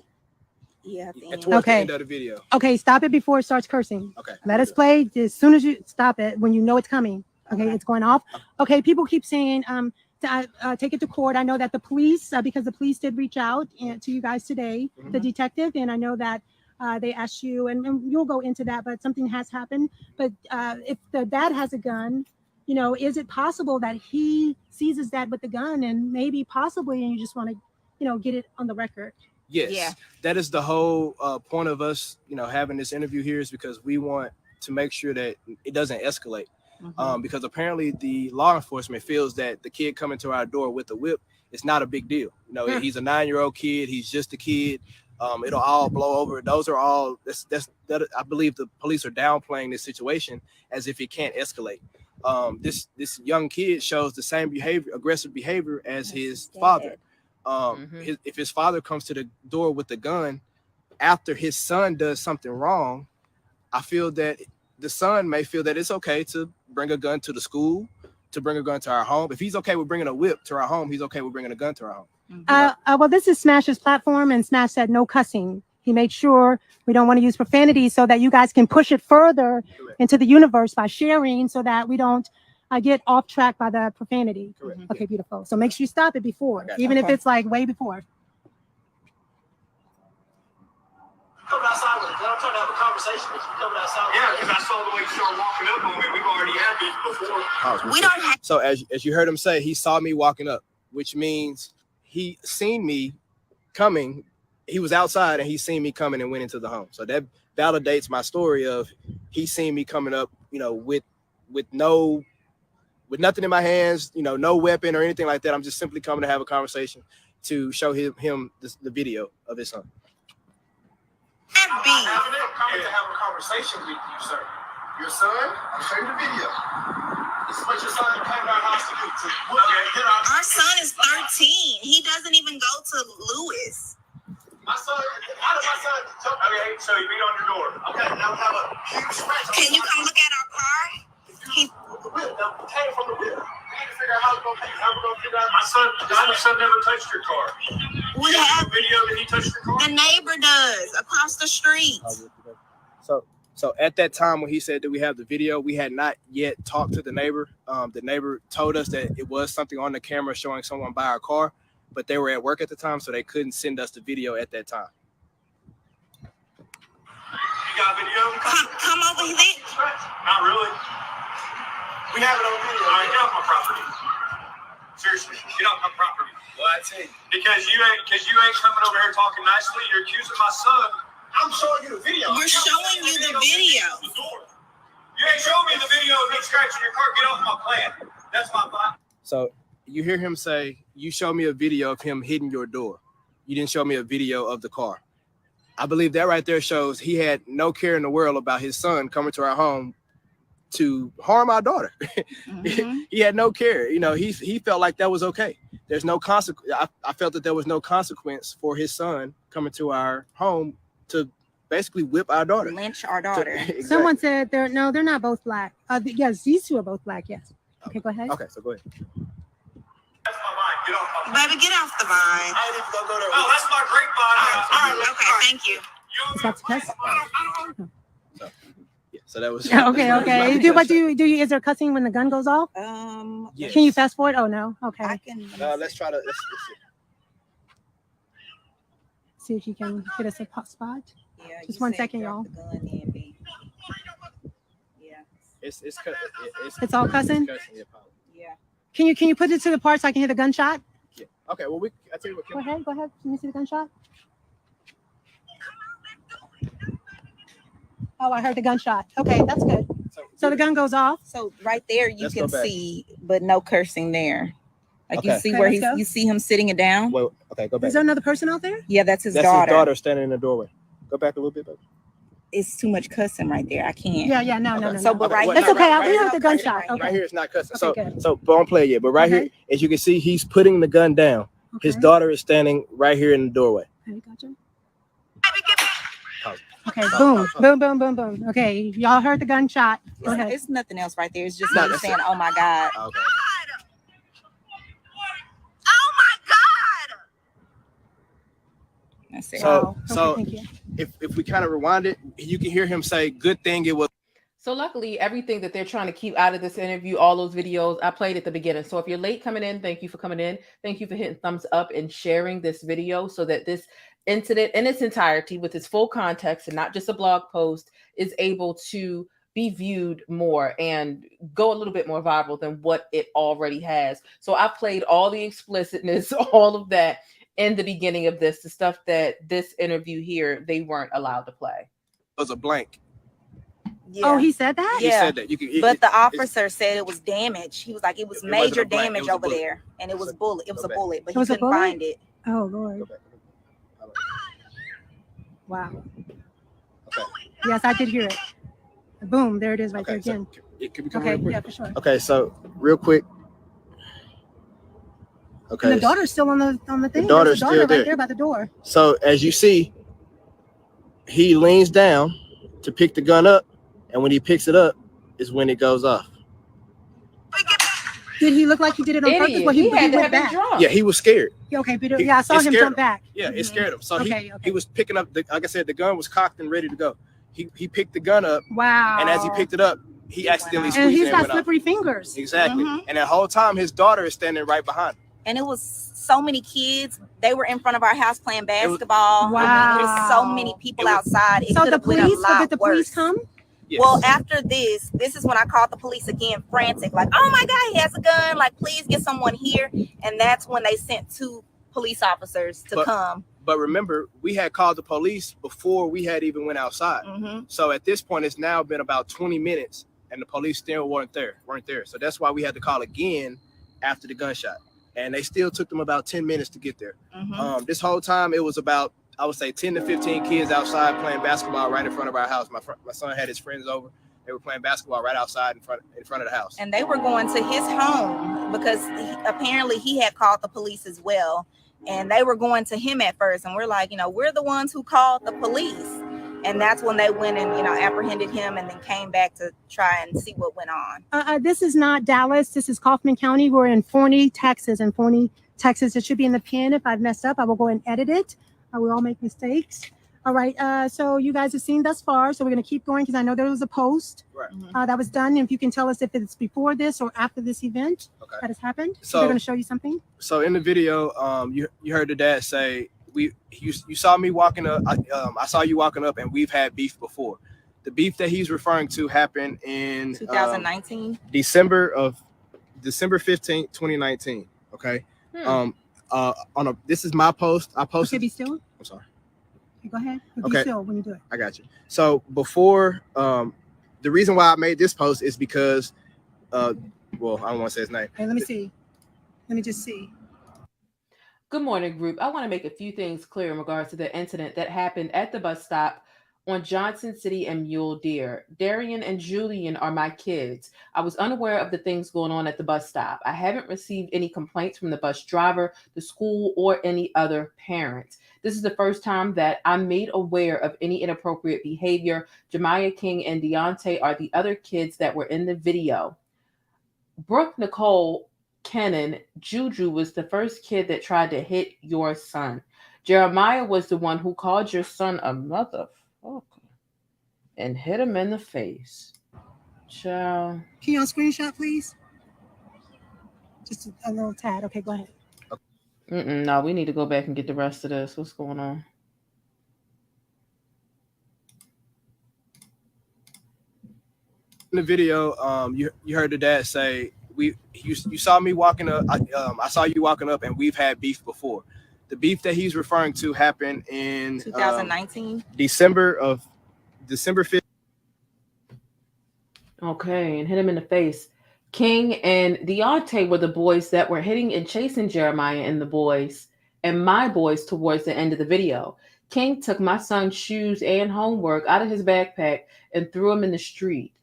Yeah. Towards the end of the video. Okay, stop it before it starts cursing. Okay. Let us play as soon as you stop it when you know it's coming. Okay, it's going off. Okay, people keep saying take it to court. I know that the police, because the police did reach out to you guys today, the detective, and I know that they asked you, and you'll go into that, but something has happened. But if the dad has a gun, you know, is it possible that he sees his dad with the gun and maybe possibly, and you just want to, you know, get it on the record? Yes. Yeah. That is the whole point of us, you know, having this interview here, is because we want to make sure that it doesn't escalate. Because apparently the law enforcement feels that the kid coming to our door with a whip is not a big deal. You know, he's a 9-year-old kid. He's just a kid. It'll all blow over. Those are all that I believe the police are downplaying this situation as if it can't escalate. This young kid shows the same aggressive behavior as his father. If his father comes to the door with the gun after his son does something wrong, I feel that the son may feel that it's okay to bring a gun to the school, to bring a gun to our home. If he's okay with bringing a whip to our home, he's okay with bringing a gun to our home. Well, this is Smash's platform, and Smash said no cussing. He made sure we don't want to use profanity so that you guys can push it further into the universe by sharing, so that we don't get off track by the profanity. Okay, beautiful. So make sure you stop it before, even if it's like way before. Coming outside with it. I'm trying to have a conversation with you. Coming outside with Yeah, because I saw the way you started walking up on me. We've already had these before. We don't have. So as you heard him say, he saw me walking up, which means he seen me coming. He was outside and he seen me coming and went into the home. So that validates my story of he seen me coming up, you know, with nothing in my hands, you know, no weapon or anything like that. I'm just simply coming to have a conversation to show him the video of his son. I'm coming to have a conversation with you, sir. Your son? I'll show you the video. This is what your son came to our house to do. Our son is 13. He doesn't even go to Lewis. My son, how did my son jump? Okay, so he beat on your door. Okay, now we have a huge scratch. Can you come look at our car? The whip that came from the whip. We need to figure out how we're going to figure out. My son never touched your car. We have a video that he touched your car? The neighbor does across the street. So at that time when he said that we have the video, we had not yet talked to the neighbor. The neighbor told us that it was something on the camera showing someone by our car, but they were at work at the time, so they couldn't send us the video at that time. You got video? Come over here. Not really. We have it on video. All right, get off my property. Seriously, get off my property. Well, I tell you. Because you ain't coming over here talking nicely. You're accusing my son. I'm showing you the video. We're showing you the video. You ain't showing me the video of me scratching your car. Get off my plan. That's my plan. So you hear him say, you show me a video of him hitting your door. You didn't show me a video of the car. I believe that right there shows he had no care in the world about his son coming to our home to harm our daughter. He had no care. You know, he felt like that was okay. There's no consequence. I felt that there was no consequence for his son coming to our home to basically whip our daughter. Lynch our daughter. Exactly. Someone said they're not both black. Yes, these two are both black. Yes. Okay, go ahead. Okay, so go ahead. That's my vine. Get off my vine. Baby, get off the vine. I ain't even gonna go there. Oh, that's my grapevine. Okay, thank you. It's about to cuss. So that was okay. Do you? Is there cussing when the gun goes off? Yes. Can you fast forward? Oh no. Okay. I can. Let's try to. Let's see if you can get us a hot spot. Yeah. Just 1 second, y'all. Yeah. It's all cussing. Yeah. Can you put it to the part so I can hear the gunshot? Yeah. Okay. Well, I tell you what. Go ahead. Let me see the gunshot. Oh, I heard the gunshot. Okay, that's good. So the gun goes off. So right there you can see, but no cursing there. Like you see where you see him sitting it down. Well, okay, go back. Is there another person out there? Yeah, that's his That's daughter. his daughter standing in the doorway. Go back a little bit, baby. It's too much cussing right there. I can't. Yeah, no. So, but right, that's here, okay. We right heard the gunshot. right Okay. Right here, it's not cussing. Okay, So don't play it yet. But right here, as you can see, he's putting the gun down. Okay. His daughter is standing right here in the doorway. Okay, gotcha. Okay, boom. Okay, y'all heard the gunshot. Go ahead. It's nothing else right there. It's just me saying, "Oh my God." Okay. That's it. So if we kind of rewind it, you can hear him say, "Good thing it was." So luckily, everything that they're trying to keep out of this interview, all those videos, I played at the beginning. So if you're late coming in, thank you for coming in. Thank you for hitting thumbs up and sharing this video so that this incident in its entirety with its full context and not just a blog post is able to be viewed more and go a little bit more viral than what it already has. So I played all the explicitness, all of that in the beginning of this, the stuff that this interview here, they weren't allowed to play. It was a blank. Yeah. Oh, he said that? He said that. But the officer said it was damage. He was like, it was It wasn't major a blank, it damage was a over bullet. there. And it was bullet. It was a back. bullet, but It he was a couldn't bullet? find it. Oh, Lord. Wow. Okay. Yes, I did hear it. Boom, there it is right there Okay. again. So can we come Okay, real quick? yeah, for sure. Okay. So real quick. Okay. And the daughter's still on the thing. The daughter's There's a daughter still there. right there by the door. So as you see, he leans down to pick the gun up, and when he picks it up, is when it goes off. Did he look like he did it on purpose? Idiot. Well, He had to went have been back. drunk. Yeah, he was scared. Yeah, okay, but He- yeah, I saw it him scared jump him. back. Yeah, it scared him. So Okay. he was picking up like I said, the gun was cocked and ready to go. He picked the gun up, Wow. and as he picked it up, he accidentally and squeezed he's it and got went off. slippery fingers. Exactly. Mhm. And that whole time, his daughter is standing right behind him. And it was so many kids. They were in front of our house playing was- basketball. Wow. I mean, there's so many people outside. It So could the have been a police, lot did the worse. police come? Yes. Well, after this is when I called the police again, frantic, like, "Oh my God, he has a gun! Like, please get someone here." And that's when they sent 2 police officers to come. But remember, we had called the police before we had even went outside. Mhm. So at this point, it's now been about 20 minutes, and the police still weren't there. So that's why we had to call again after the gunshot. And they still took them about 10 minutes to get there. Mhm. This whole time, it was about, I would say, 10 to 15 kids outside playing basketball right in front of our house. My son had his friends over. They were playing basketball right outside in front of the house. And they were going to his home because apparently he had called the police as well. And they were going to him at first. And we're like, we're the ones who called the police. And that's when they went and, apprehended him and then came back to try and see what went on. This is not Dallas. This is Kaufman County. We're in Forney, Texas. And Forney, Texas, it should be in the pin. If I've messed up, I will go and edit it. We all make mistakes. All right. So you guys have seen thus far. So we're going to keep going because I know there was a post that was done. And if you can tell us if it's before this or after this event that has happened. So they're going to show you something. So in the video, you heard the dad say, you saw me walking up. I saw you walking up, and we've had beef before. The beef that he's referring to happened in 2019, December 15th, 2019. Okay. This is my post. I posted. Okay, be still. I'm sorry. Okay, go ahead. Be Okay. still when you do it. I got you. So before, the reason why I made this post is because, well, I don't want to say his name. Okay, let me see. Let me just see. Good morning, group. I want to make a few things clear in regards to the incident that happened at the bus stop on Johnson City and Mule Deer. Darian and Julian are my kids. I was unaware of the things going on at the bus stop. I haven't received any complaints from the bus driver, the school, or any other parents. This is the first time that I'm made aware of any inappropriate behavior. Jemiah King and Deontay are the other kids that were in the video. Brooke Nicole Kennan, Juju was the first kid that tried to hit your son. Jeremiah was the one who called your son a motherfucker and hit him in the face. Ciao. Can you on screenshot, please? Just a little tad. Okay, go ahead. No, we need to go back and get the rest of this. What's going on? In the video, you heard the dad say, you saw me walking up. I saw you walking up, and we've had beef before. The beef that he's referring to happened in 2019, December 5th. Okay, and hit him in the face. King and Deontay were the boys that were hitting and chasing Jeremiah and the boys and my boys towards the end of the video. King took my son's shoes and homework out of his backpack and threw them in the street.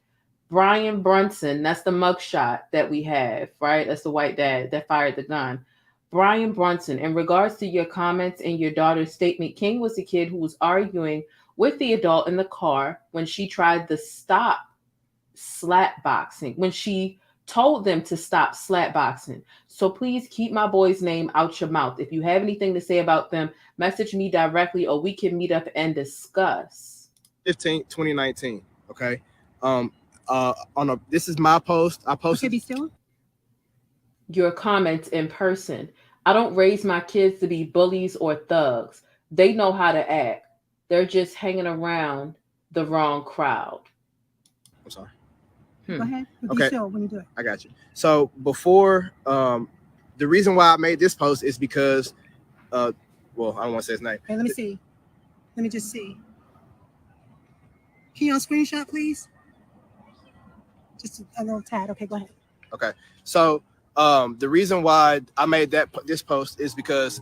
Bryan Brunson, that's the mugshot that we have, right? That's the white dad that fired the gun. Bryan Brunson, in regards to your comments and your daughter's statement, King was the kid who was arguing with the adult in the car when she tried to stop slap boxing, when she told them to stop slap boxing. So please keep my boy's name out your mouth. If you have anything to say about them, message me directly or we can meet up and discuss. 2019. Okay. This is my post. I posted. Okay, be still. Your comments in person. I don't raise my kids to be bullies or thugs. They know how to act. They're just hanging around the wrong crowd. I'm sorry. Go ahead. Okay. Still when you do it. I got you. So before, the reason why I made this post is because, well, I don't want to say his name. Okay, let me see. Let me just see. Can you on screenshot, please? Just a little tad. Okay, go ahead. Okay. So the reason why I made this post is because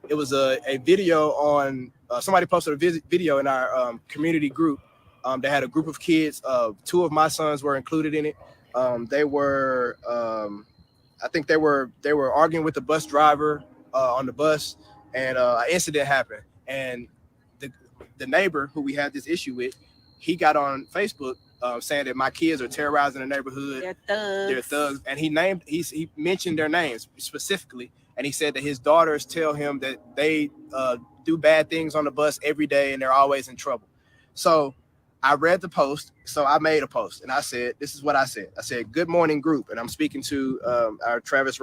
it was a video on somebody posted a video in our community group. They had a group of kids. 2 of my sons were included in it. They were, I think they were arguing with the bus driver on the bus, and an incident happened. And the neighbor who we had this issue with, he got on Facebook saying that my kids are terrorizing the neighborhood. They're thugs. And he mentioned their names specifically, and he said that his daughters tell him that they do bad things on the bus every day and they're always in trouble. So I read the post, so I made a post, and I said, this is what I said. I said, good morning, group. And I'm speaking to our Travis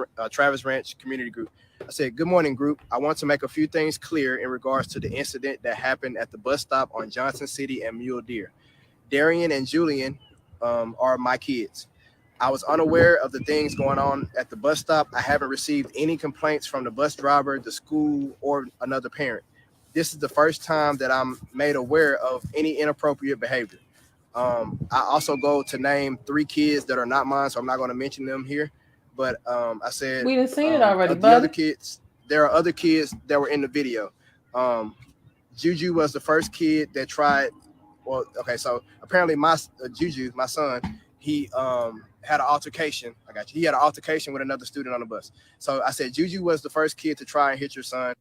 Ranch community group. I said, good morning, group. I want to make a few things clear in regards to the incident that happened at the bus stop on Johnson City and Mule Deer. Darian and Julian are my kids. I was unaware of the things going on at the bus stop. I haven't received any complaints from the bus driver, the school, or another parent. This is the first time that I'm made aware of any inappropriate behavior. I also go to name 3 kids that are not mine, so I'm not going to mention them here. But I said, we done seen it already, the other kids, there are other kids that were in the video. Juju was the first kid that tried. Well, okay, so apparently Juju, my son, he had an altercation. I got you. He had an altercation with another student on the bus. So I said, Juju was the first kid to try and hit your son.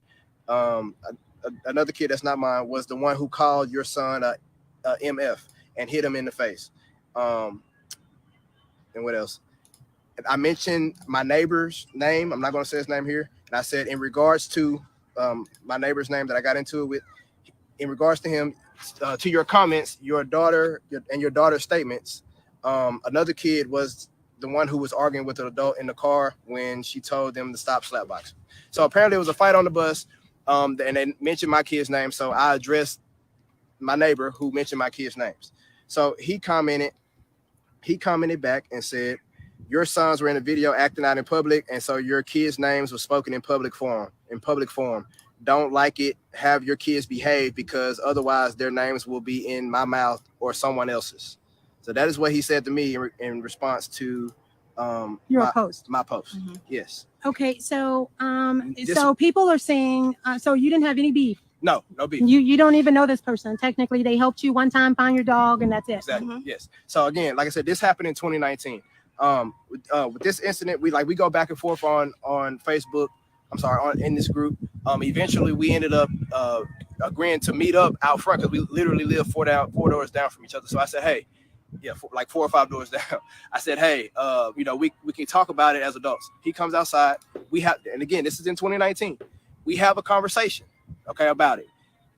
Another kid that's not mine was the one who called your son a MF and hit him in the face. And what else? I mentioned my neighbor's name. I'm not going to say his name here. And I said, in regards to my neighbor's name that I got into it with, in regards to him, to your comments, your daughter and your daughter's statements, another kid was the one who was arguing with an adult in the car when she told them to stop slapboxing. So apparently it was a fight on the bus. And they mentioned my kids' names, so I addressed my neighbor who mentioned my kids' names. So he commented back and said, your sons were in a video acting out in public, and so your kids' names were spoken in public form. Don't like it. Have your kids behave, because otherwise their names will be in my mouth or someone else's. So that is what he said to me in response to your post. My post. Mm-hmm. Yes. Okay, so so people are saying, so you didn't have any beef? No beef. You don't even know this person. Technically, they helped you one time find your dog, and that's it. Exactly. Mm-hmm. Yes. So again, like I said, this happened in 2019. With this incident, we go back and forth on Facebook. I'm sorry, in this group. Eventually, we ended up agreeing to meet up out front, because we literally live 4 doors down from each other. So I said, hey. Yeah, like 4 or 5 doors down. I said, hey, we can talk about it as adults. He comes outside. And again, this is in 2019. We have a conversation, okay, about it.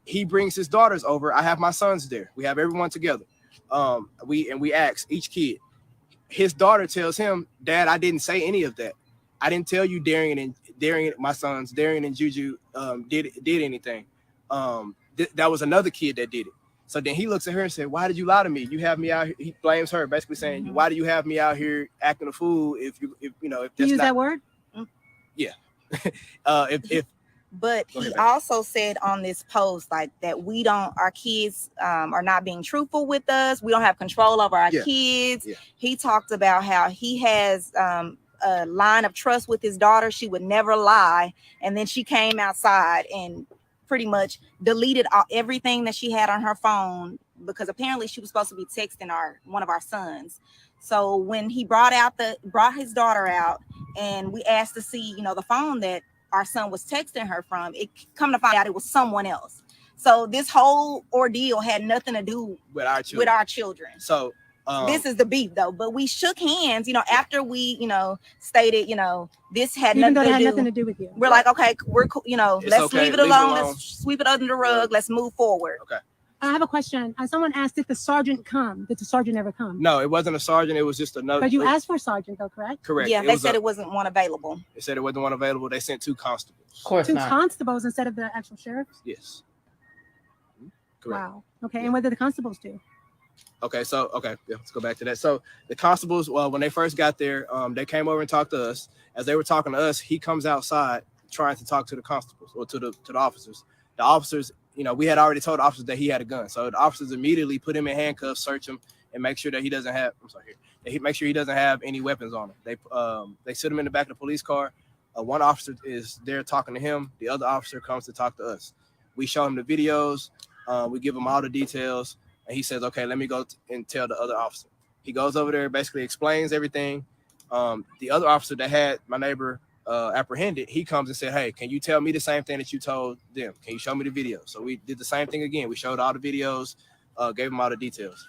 He brings his daughters over. I have my sons there. We have everyone together. We ask each kid. His daughter tells him, Dad, I didn't say any of that. I didn't tell you Darian, my sons, Darian and Juju did anything. That was another kid that did it. So then he looks at her and said, why did you lie to me? You have me out here. He blames her, basically saying, why do you have me out here acting a fool if that's use that word? Yeah. But he also said on this post like that our kids are not being truthful with us. We don't have control over our kids. Yeah. He talked about how he has a line of trust with his daughter. She would never lie. And then she came outside and pretty much deleted everything that she had on her phone because apparently she was supposed to be texting one of our sons. So when he brought his daughter out and we asked to see, the phone that our son was texting her from, it come to find out it was someone else. So this whole ordeal had nothing to do with our children. So this is the beef though, but we shook hands, after we, stated, this had nothing to do with you. We're like, okay, we're cool, let's leave it alone. Let's sweep it under the rug. Let's move forward. Okay. I have a question. Someone asked, did the sergeant come? Did the sergeant ever come? No, it wasn't a sergeant. It was just another. But you asked for a sergeant, though, correct? Correct. Yeah, they said it wasn't one available. They said it wasn't one available. They sent 2 constables. Of course, two constables instead of the actual sheriff? Yes. Correct. Wow. Okay. And what did the constables do? Okay. So, let's go back to that. So the constables, well, when they first got there, they came over and talked to us. As they were talking to us, he comes outside trying to talk to the constables or to the officers. The officers, we had already told the officers that he had a gun. So the officers immediately put him in handcuffs, search him, and make sure that he doesn't have, make sure he doesn't have any weapons on him. They sit him in the back of the police car. One officer is there talking to him. The other officer comes to talk to us. We show him the videos. We give him all the details. And he says, okay, let me go and tell the other officer. He goes over there, basically explains everything. The other officer that had my neighbor apprehended, he comes and said, hey, can you tell me the same thing that you told them? Can you show me the video? So we did the same thing again. We showed all the videos, gave them all the details.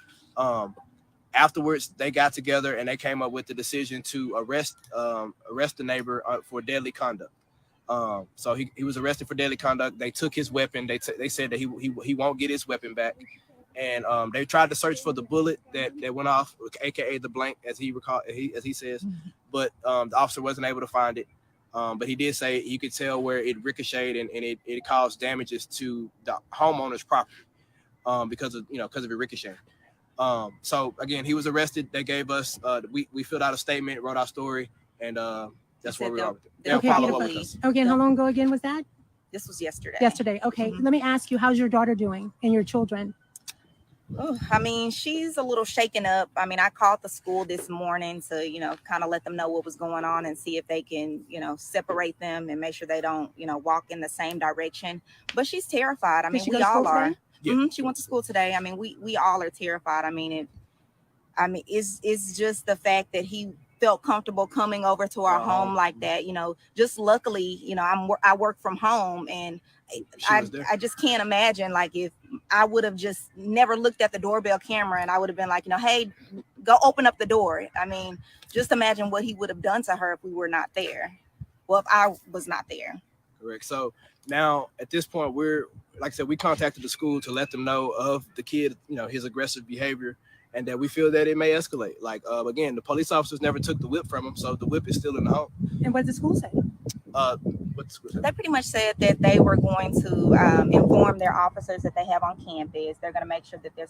Afterwards, they got together and they came up with the decision to arrest the neighbor for deadly conduct. So he was arrested for deadly conduct. They took his weapon. They said that he won't get his weapon back. And they tried to search for the bullet that went off, aka the blank, as he says, but the officer wasn't able to find it. But he did say you could tell where it ricocheted and it caused damages to the homeowner's property because of it ricocheting. So again, he was arrested. They gave us we filled out a statement, wrote our story, and that's where we are with it. They'll follow up with us. Okay, and how long ago again was that? This was yesterday. Yesterday. Okay, let me ask you, how's your daughter doing and your children? Oh, I mean, she's a little shaken up. I mean, I called the school this morning to, kind of let them know what was going on and see if they can, separate them and make sure they don't, walk in the same direction. But she's terrified. I mean, we all are. Yeah. She went to school today. I mean, we all are terrified. I mean, it's just the fact that he felt comfortable coming over to our home like that. Just luckily, I work from home and I just can't imagine like if I would have just never looked at the doorbell camera and I would have been like, hey, go open up the door. I mean, just imagine what he would have done to her if we were not there. Well, if I was not there. Correct. So now at this point, like I said, we contacted the school to let them know of the kid, his aggressive behavior, and that we feel that it may escalate. Like, again, the police officers never took the whip from him, so the whip is still in the home. And what did the school say? They pretty much said that they were going to inform their officers that they have on campus. They're going to make sure that they're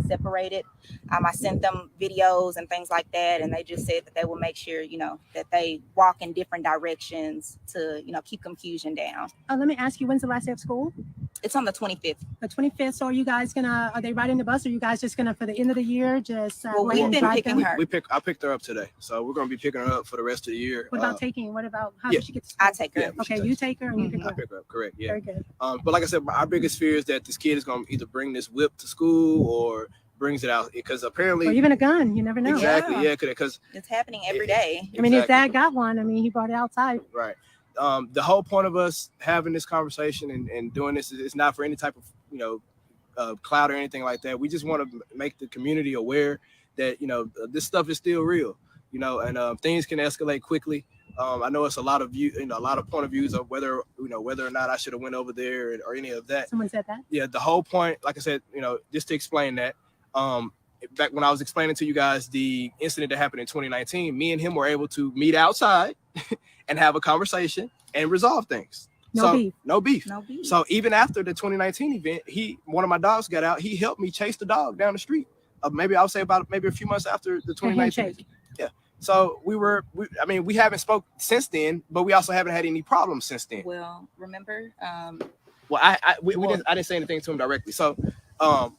separated. I sent them videos and things like that, and they just said that they will make sure, that they walk in different directions to, keep confusion down. Let me ask you, when's the last day of school? It's on the 25th. The 25th. So are you guys are they riding the bus? Or are you guys just gonna, for the end of the year, just we've been picking her. I picked her up today. So we're going to be picking her up for the rest of the year. What about taking? What about how does she get to school? I take her. Yeah, okay, you take her and you pick her up. I pick her up, correct. Yeah. Very good. But like I said, our biggest fear is that this kid is going to either bring this whip to school or brings it out, because apparently, or even a gun, you never know. Exactly. Yeah, because it's happening every day. I mean, his dad got one. I mean, he brought it outside. Right. The whole point of us having this conversation and doing this is not for any type of clout or anything like that. We just want to make the community aware that this stuff is still real, and things can escalate quickly. I know it's a lot of a lot of point of views of whether or not I should have went over there or any of that. Someone said that. Yeah, the whole point, like I said, just to explain that. Back when I was explaining to you guys the incident that happened in 2019, me and him were able to meet outside and have a conversation and resolve things. No beef. So even after the 2019 event, one of my dogs got out. He helped me chase the dog down the street. Maybe I'll say about a few months after the 2019. Yeah, So we haven't spoke since then, but we also haven't had any problems since then. Well, remember, well, I didn't say anything to him directly. So, I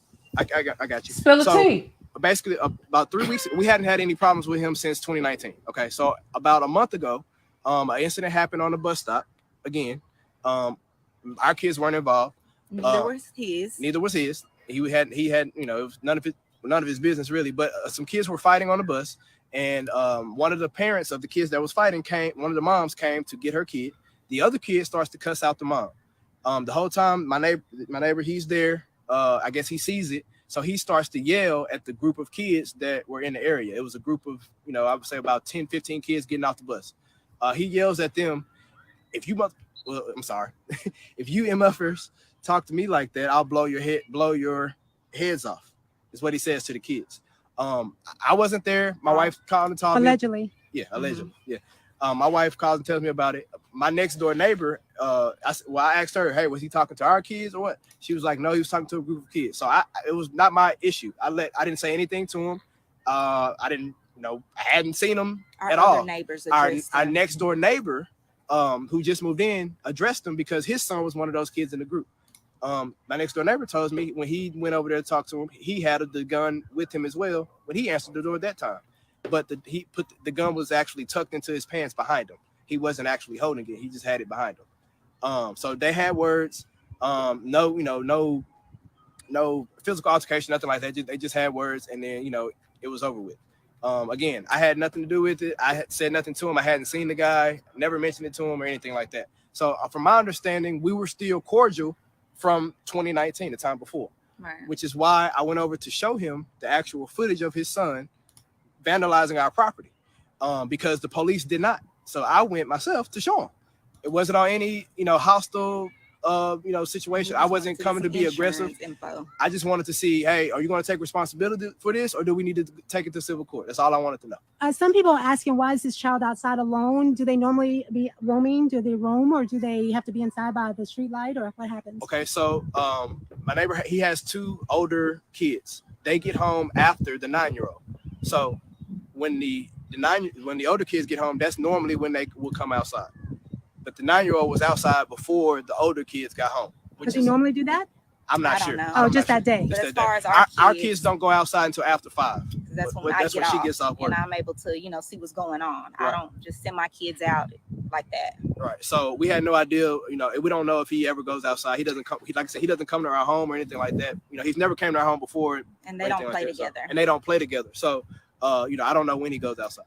got you. Spill the tea. Basically, about 3 weeks, we hadn't had any problems with him since 2019. Okay, so about a month ago, an incident happened on the bus stop again. Our kids weren't involved. Neither was his. Neither was his. He had it was none of his business really. But some kids were fighting on the bus, and one of the parents of the kids that was fighting one of the moms came to get her kid. The other kid starts to cuss out the mom. The whole time, my neighbor, he's there. I guess he sees it, so he starts to yell at the group of kids that were in the area. It was a group of, I would say about 10, 15 kids getting off the bus. He yells at them, if you MFers talk to me like that, I'll blow your heads off, is what he says to the kids. I wasn't there. My wife called and told allegedly. me. Yeah, allegedly. Mm-hmm. Yeah. My wife calls and tells me about it. My next door neighbor, I asked her, hey, was he talking to our kids or what? She was like, no, he was talking to a group of kids. So it was not my issue. I didn't say anything to him. I hadn't seen him at all. Our next door neighbor, who just moved in, addressed him because his son was one of those kids in the group. My next door neighbor tells me when he went over there to talk to him, he had the gun with him as well when he answered the door at that time. But the gun was actually tucked into his pants behind him. He wasn't actually holding it. He just had it behind him. So they had words. No physical altercation, nothing like that. They just had words, and then it was over with. Again, I had nothing to do with it. I had said nothing to him. I hadn't seen the guy, never mentioned it to him or anything like that. So from my understanding, we were still cordial from 2019, the time before, right. Which is why I went over to show him the actual footage of his son vandalizing our property, because the police did not. So I went myself to show him. It wasn't on any, hostile, situation. I wasn't coming to be aggressive. Info. I just wanted to see, hey, are you going to take responsibility for this, or do we need to take it to civil court? That's all I wanted to know. Some people are asking, why is this child outside alone? Do they normally be roaming? Do they roam, or do they have to be inside by the street light, or what happens? Okay, so my neighbor, he has 2 older kids. They get home after the 9-year-old. So when the older kids get home, that's normally when they will come outside. But the 9-year-old was outside before the older kids got home. Does he normally do that? I'm not sure. Oh, just that day. But as far as our kids don't go outside until after 5. That's when she gets off work, and I'm able to, see what's going on. Right. I don't just send my kids out like that. Right. So we had no idea. We don't know if he ever goes outside. He doesn't come. Like I said, he doesn't come to our home or anything like that. He's never came to our home before. And they don't play together. And they don't play together. So, I don't know when he goes outside.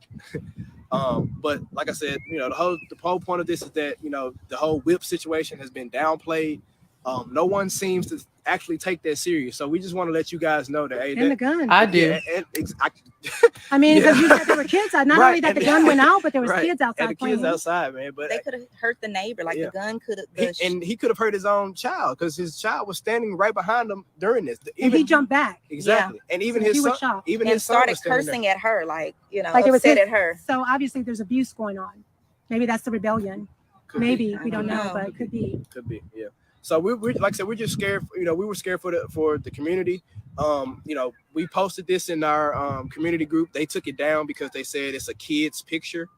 But like I said, the whole point of this is that, the whole whip situation has been downplayed. No one seems to actually take that serious. So we just want to let you guys know that, hey, the gun. I do. Yeah, I mean, because you said there were kids out. Not only that the gun went out, but there was kids outside. And the kids outside, man. But they could have hurt the neighbor. Like the gun could have. And he could have hurt his own child, because his child was standing right behind him during this. And he jumped back. Exactly. Yeah. And even his son, his son started cursing at her, like it was upset at her. So obviously there's abuse going on. Maybe that's the rebellion. Maybe we don't know, but it could be. Could be, yeah. So we're like I said, we're just scared. We were scared for the community. We posted this in our community group. They took it down because they said it's a kid's picture.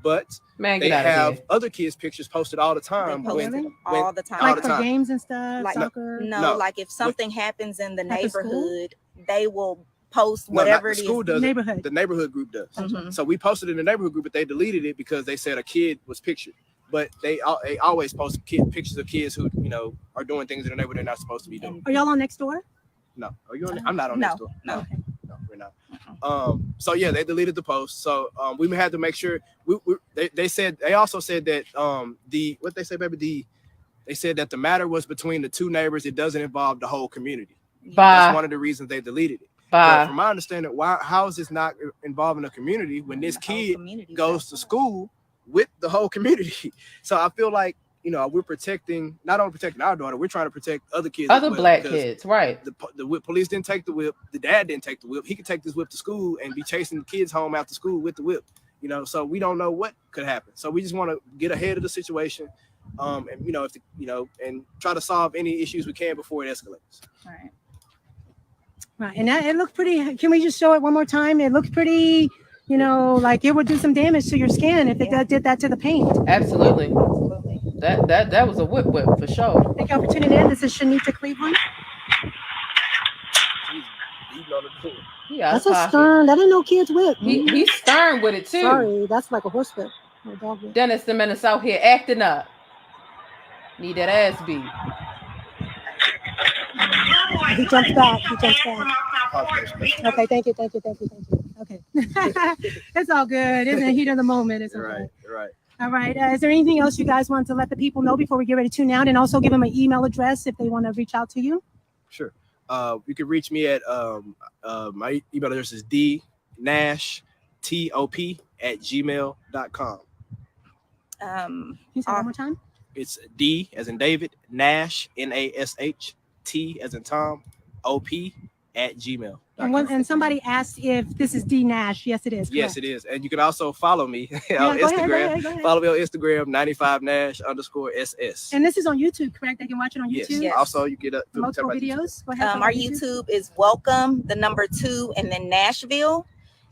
But they have other kids' pictures posted all the time. All the time. Like for games and stuff, like soccer? No, like if something happens in the neighborhood, they will post whatever it is. The neighborhood group does. Mm-hmm. So we posted in the neighborhood group, but they deleted it because they said a kid was pictured. But they always post pictures of kids who are doing things in the neighborhood they're not supposed to be doing. Are y'all on Nextdoor? No. Are you on? I'm not on Nextdoor. No. Okay. No, we're not. So yeah, they deleted the post. So we had to make sure. They also said that they said that the matter was between the 2 neighbors. It doesn't involve the whole community. That's one of the reasons they deleted it. But from my understanding, how is this not involving a community when this kid goes to school with the whole community? So I feel like we're protecting, not only protecting our daughter, we're trying to protect other kids, other black kids, right? The police didn't take the whip. The dad didn't take the whip. He could take this whip to school and be chasing the kids home after school with the whip. So we don't know what could happen. So we just want to get ahead of the situation, and and try to solve any issues we can before it escalates. All right. Right, and it looked pretty. Can we just show it one more time? It looked pretty you know, like it would do some damage to your skin if it did that to the paint. Absolutely. That was a whip for sure. Thank y'all for tuning in. This is Shanita Cleveland. Yeah, that's a stern. That ain't no kid's whip. He's stern with it too. Sorry, that's like a horse whip. Or dog whip. Dennis, the menace out here acting up. Need that ass beat. He jumps back. Okay, thank you. Okay. It's all good. It's in the heat of the moment. It's okay. Right. All right. Is there anything else you guys want to let the people know before we get ready to tune out? And also give them an email address if they want to reach out to you. Sure. You can reach me at my email address is dnashtop@gmail.com. Can you say one more time? It's D as in David, Nash, Nash, T as in Tom, OP@gmail.com. And somebody asked if this is D Nash. Yes, it is. Correct. Yes, it is. And you can also follow me on go Instagram. ahead. Follow me on Instagram, 95Nash_SS. And this is on YouTube, correct? They can watch it on YouTube. Yes. Also, you get multiple videos. Go ahead, our YouTube is welcome, the number 2, and then Nashville.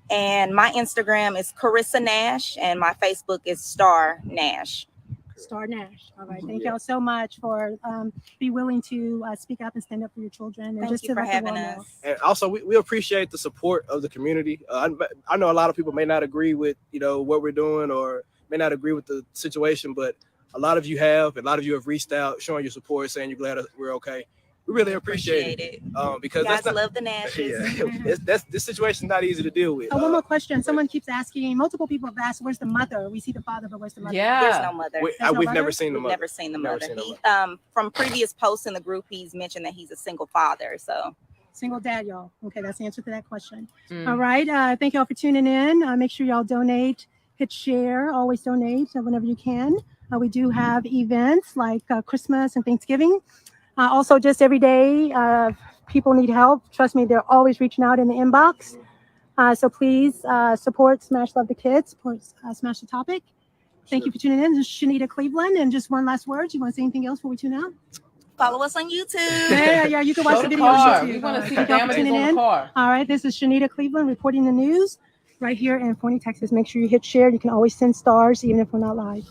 And my Instagram is Carissa Nash, and my Facebook is Star Nash. Star Nash. All right. Thank y'all so much for be willing to speak up and stand up for your children. And Thank you for having us. And also, we appreciate the support of the community. I know a lot of people may not agree with what we're doing or may not agree with the situation, but a lot of you have, and a lot of you have reached out, showing your support, saying you're glad we're okay. We really appreciate it. Because you guys love the Nashes. This situation is not easy to deal with. One more question. Someone keeps asking, multiple people have asked, where's the mother? We see the father, but where's the mother? Yeah. There's no mother. We've never seen the mother. Never seen the mother. From previous posts in the group, he's mentioned that he's a single father. So single dad, y'all. Okay, that's the answer to that question. All right. Thank y'all for tuning in. Make sure y'all donate, hit share, always donate whenever you can. We do have events like Christmas and Thanksgiving. Also, just every day, people need help. Trust me, they're always reaching out in the inbox. So please support Smash Love the Kids, support Smash the Topic. Thank you for tuning in. This is Shanita Cleveland. And just one last word. You want to say anything else before we tune out? Follow us on YouTube. Yeah, you can watch the video on YouTube. We want to see the damages on the car. All right, this is Shanita Cleveland reporting the news right here in Forney, Texas. Make sure you hit share. You can always send stars, even if we're not live.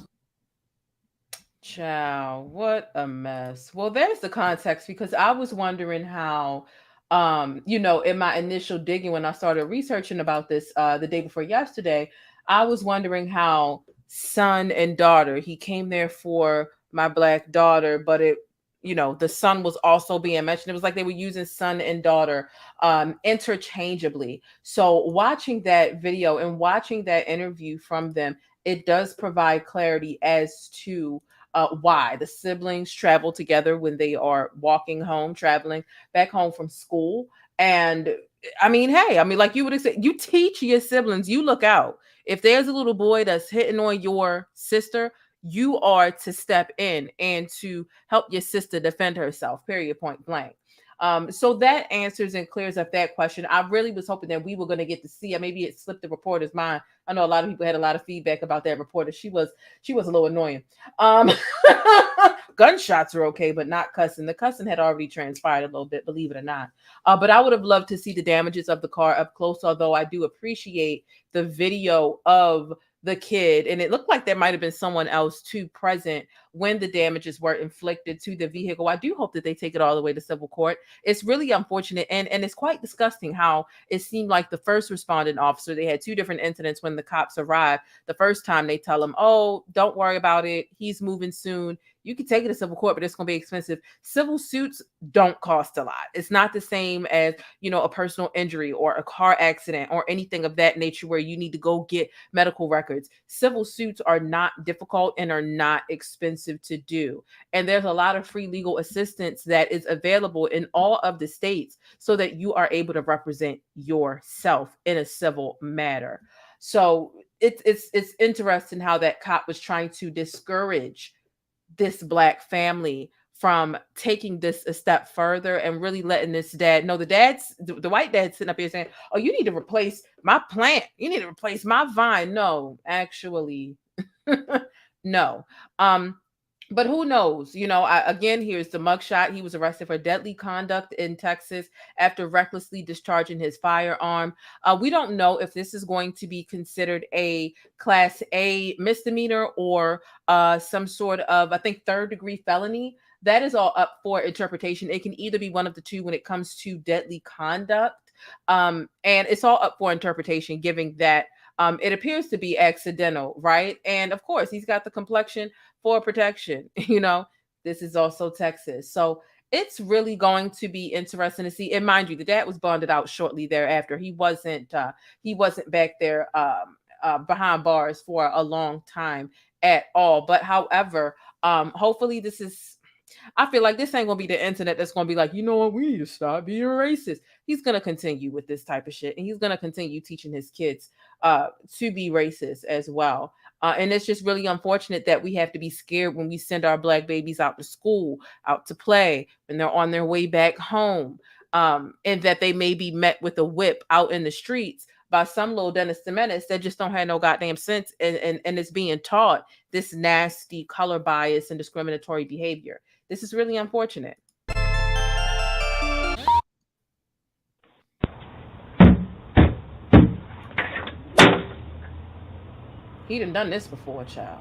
Child, what a mess. Well, there's the context, because I was wondering how, in my initial digging when I started researching about this the day before yesterday, I was wondering how son and daughter, he came there for my Black daughter, but the son was also being mentioned. It was like they were using son and daughter interchangeably. So watching that video and watching that interview from them, it does provide clarity as to why the siblings travel together when they are walking home, traveling back home from school. And like you would say, you teach your siblings, you look out. If there's a little boy that's hitting on your sister, you are to step in and to help your sister defend herself, period, point blank. So that answers and clears up that question. I really was hoping that we were going to get to see it. Maybe it slipped the reporter's mind. I know a lot of people had a lot of feedback about that reporter. She was a little annoying. Gunshots are okay, but not cussing. The cussing had already transpired a little bit, believe it or not. But I would have loved to see the damages of the car up close, although I do appreciate the video of the kid, and it looked like there might have been someone else too present when the damages were inflicted to the vehicle. I do hope that they take it all the way to civil court. It's really unfortunate, and it's quite disgusting how it seemed like the first responding officer, they had two different incidents when the cops arrived. The first time they tell him, oh, don't worry about it, he's moving soon. You can take it to civil court, but it's going to be expensive. Civil suits don't cost a lot. It's not the same as, a personal injury or a car accident or anything of that nature where you need to go get medical records. Civil suits are not difficult and are not expensive to do. And there's a lot of free legal assistance that is available in all of the states so that you are able to represent yourself in a civil matter. So it's interesting how that cop was trying to discourage this Black family from taking this a step further and really letting this dad know. The white dad sitting up here saying, oh, you need to replace my plant. You need to replace my vine. No, actually, no. But who knows? You know, again, here's the mugshot. He was arrested for deadly conduct in Texas after recklessly discharging his firearm. We don't know if this is going to be considered a Class A misdemeanor or some sort of, I think, third-degree felony. That is all up for interpretation. It can either be one of the two when it comes to deadly conduct. And it's all up for interpretation, given that it appears to be accidental, right? And of course, he's got the complexion for protection. You know, this is also Texas. So it's really going to be interesting to see. And mind you, the dad was bonded out shortly thereafter. He wasn't back there behind bars for a long time at all. But however, hopefully this is, I feel like this ain't gonna be the internet that's gonna be like, you know what, we need to stop being racist. He's gonna continue with this type of shit, and he's gonna continue teaching his kids to be racist as well. And it's just really unfortunate that we have to be scared when we send our Black babies out to school, out to play, when they're on their way back home, and that they may be met with a whip out in the streets by some little Dennis the Menace that just don't have no goddamn sense, and it's being taught this nasty color bias and discriminatory behavior. This is really unfortunate. He done this before, child.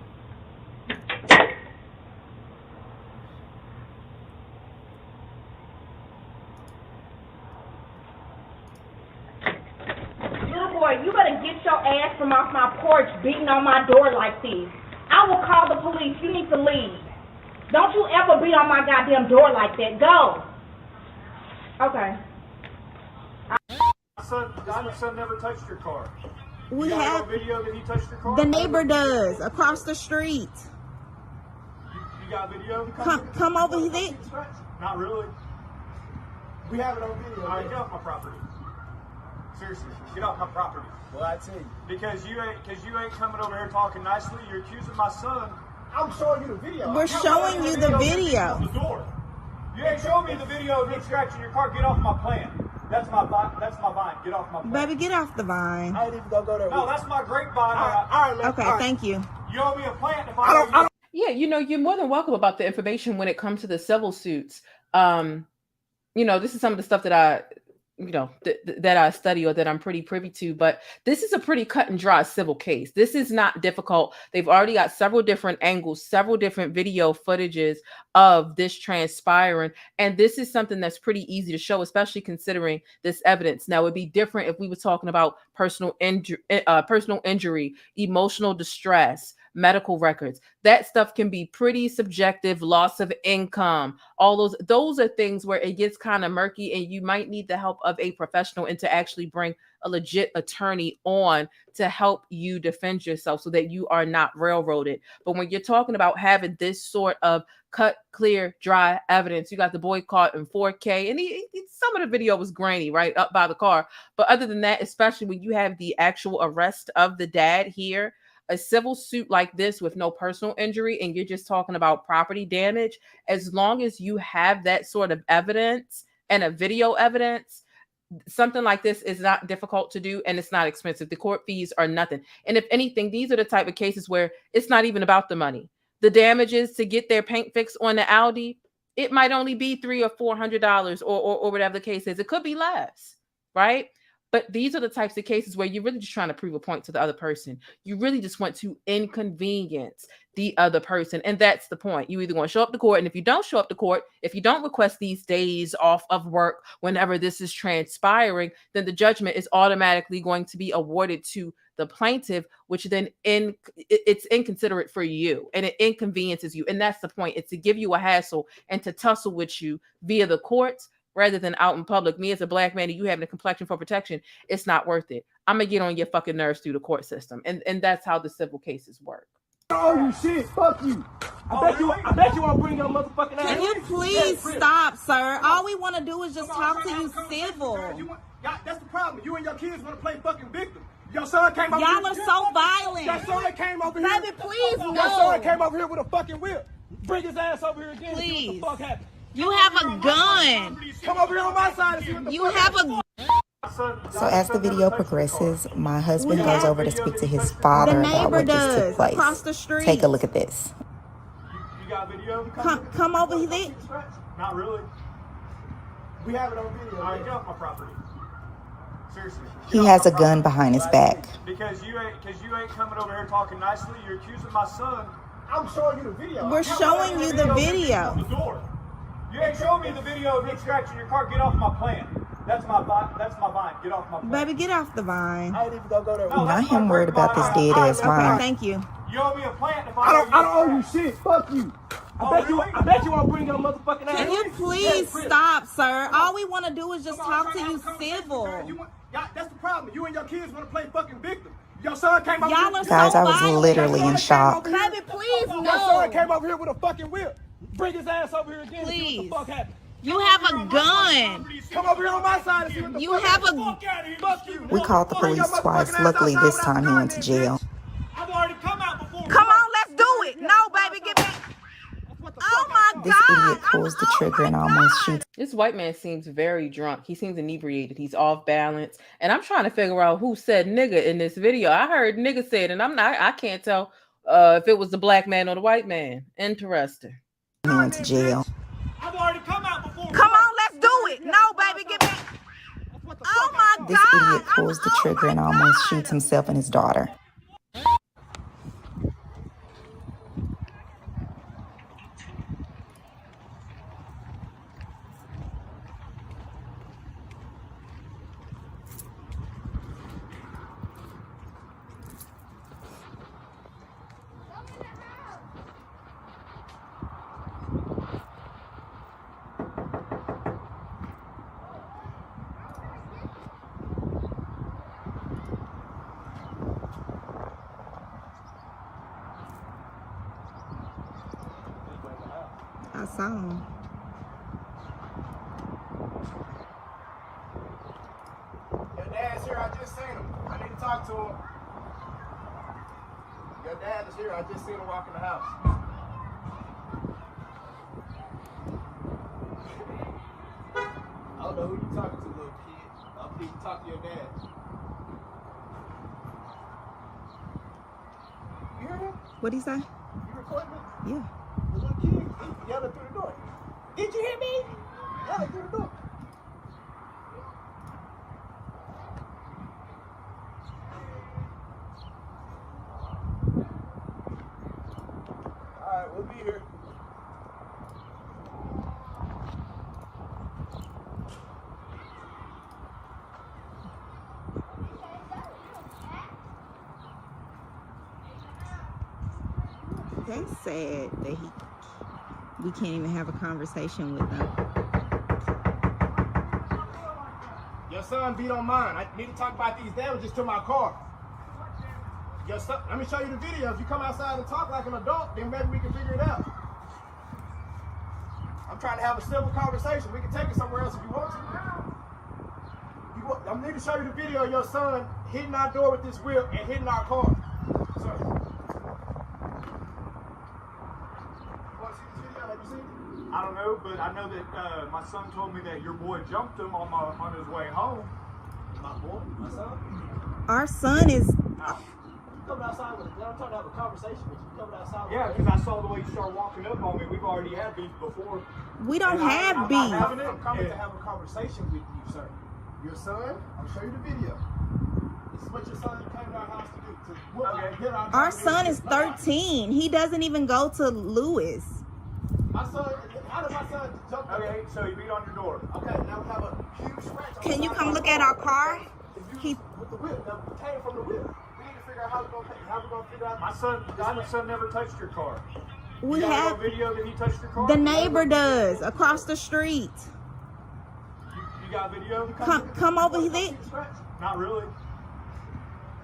Little boy, you better get your ass from off my porch beating on my door like this. I will call the police. You need to leave. Don't you ever beat on my goddamn door like that. Go. Okay. My son never touched your car. We you have a video that he touched your car? The neighbor does across the street. You got video? Come over here. Not really. We have it on video. All right, get off my property. Seriously, get off my property. Well, that's it. Because you ain't coming over here talking nicely. You're accusing my son. I'm showing you the video. We're showing you the video. The door. You ain't showing me the video of him scratching your car. Get off my plan. That's my vine. Get off my plan. Baby, get off the vine. I ain't even gonna go there. No, that's my grapevine. All right, okay, thank you. You owe me a plant if I don't. Yeah, you know, you're more than welcome about the information when it comes to the civil suits. You know, this is some of the stuff that I, you know, that I study or that I'm pretty privy to, but this is a pretty cut and dry civil case. This is not difficult. They've already got several different angles, several different video footages of this transpiring. And this is something that's pretty easy to show, especially considering this evidence. Now, it'd be different if we were talking about personal injury, emotional distress, medical records. That stuff can be pretty subjective, loss of income, all those are things where it gets kind of murky, and you might need the help of a professional and to actually bring a legit attorney on to help you defend yourself so that you are not railroaded. But when you're talking about having this sort of cut, clear, dry evidence, you got the boy caught in 4K, and some of the video was grainy, right, up by the car. But other than that, especially when you have the actual arrest of the dad here, a civil suit like this with no personal injury, and you're just talking about property damage, as long as you have that sort of evidence and a video evidence, something like this is not difficult to do, and it's not expensive. The court fees are nothing. And if anything, these are the type of cases where it's not even about the money. The damages to get their paint fix on the Audi, it might only be $300 or $400 or whatever the case is. It could be less, right? But these are the types of cases where you're really just trying to prove a point to the other person. You really just want to inconvenience the other person. And that's the point. You either want to show up to court. And if you don't show up to court, if you don't request these days off of work whenever this is transpiring, then the judgment is automatically going to be awarded to the plaintiff, which then it's inconsiderate for you and it inconveniences you. And that's the point. It's to give you a hassle and to tussle with you via the courts, rather than out in public. Me as a black man and you having a complexion for protection, it's not worth it. I'm gonna get on your fucking nerves through the court system. And that's how the civil cases work. Oh, you shit. Fuck you. I bet you won't bring your motherfucking ass. Can you please stop, sir? All we want to do is just talk to you civil. That's the problem. You and your kids want to play fucking victim. Your son came over Y'all are so violent. Your son came over here. Baby, please no. Your son came over here with a fucking whip. Bring his ass over here again. Please. See what the fuck happened. You have a gun. Come over here on my side and see what the You have a So as the video progresses, my husband goes over to speak to his father about what just took place. Across the street. Take a look at this. You got got video? Come over here. Not really. We have it on video. All right, get off my property. Seriously. He has a gun behind his back. Because you ain't coming over here talking nicely. You're accusing my son. I'm showing you the video. We're showing you the video. The door. You ain't showing me the video of him scratching your car. Get off my plant. That's my vine. Get off my plant. Baby, get off the vine. I ain't even gonna go there. Not him worried about this dead ass vine. Thank you. You owe me a plant if I don't owe you shit. Fuck you. I bet you won't bring your motherfucking ass. Can you please stop, sir? All we want to do is just talk to you civil. That's the problem. You and your kids want to play fucking victim. Your son came over here. Guys, I was literally in shock. Baby, please no. Your son came over here with a fucking whip. Bring his ass over here again. Please. And see what the fuck happened. You have a gun. Come over here on my side and see what the You fuck have happened. Fuck you. We called the police twice. Luckily, this time he went to jail. I've already come out before. Come on, let's do it. No, baby, get back. Oh my This God. idiot pulls the trigger and almost shoots. This white man seems very drunk. He seems inebriated. He's off balance. And I'm trying to figure out who said nigga in this video. I heard nigga said, and I can't tell if it was the black man or the white man. Interesting. He went to jail. I've already come out before. Come on, let's do it. No, baby, get back. Oh my This God. idiot pulls the trigger and almost shoots himself and his daughter. I saw him. Your dad's here. I just seen him. I need to talk to him. Your dad is here. I just seen him walk in the house. I don't know who you talking to, little kid. I need to talk to your dad. You hear him? What'd he say? You recording it? Yeah. The little kid, he yelling through the door. Did you hear me? Yelling through the door. Alright, we'll be here. That's sad that we can't even have a conversation with them. Your son beat on mine. I need to talk about these damages to my car. Your son, let me show you the video. If you come outside and talk like an adult, then maybe we can figure it out. I'm trying to have a civil conversation. We can take it somewhere else if you want to. I need to show you the video of your son hitting our door with this whip and hitting our car. So, I don't know, but I know that my son told me that your boy jumped him on his way home. My boy? My son? Our son is. You coming outside with a gun? I'm trying to have a conversation with you. You coming outside with a gun? Yeah, because I saw the way you started walking up on me. We've already had beef before. We don't have beef. I'm coming to have a conversation with you, sir. Your son, I'll show you the video. This is what your son came to our house to do. Our son is 13. He doesn't even go to Lewis. My son, how did my son jump? Okay, so he beat on your door. Okay, now we have a huge scratch. Can you come look at our car? With the whip, that came from the whip. We need to figure out how we're gonna figure out. My son never touched your car. We you have a video that he touched your car. The neighbor does across the street. You got video? Come over here. Not really.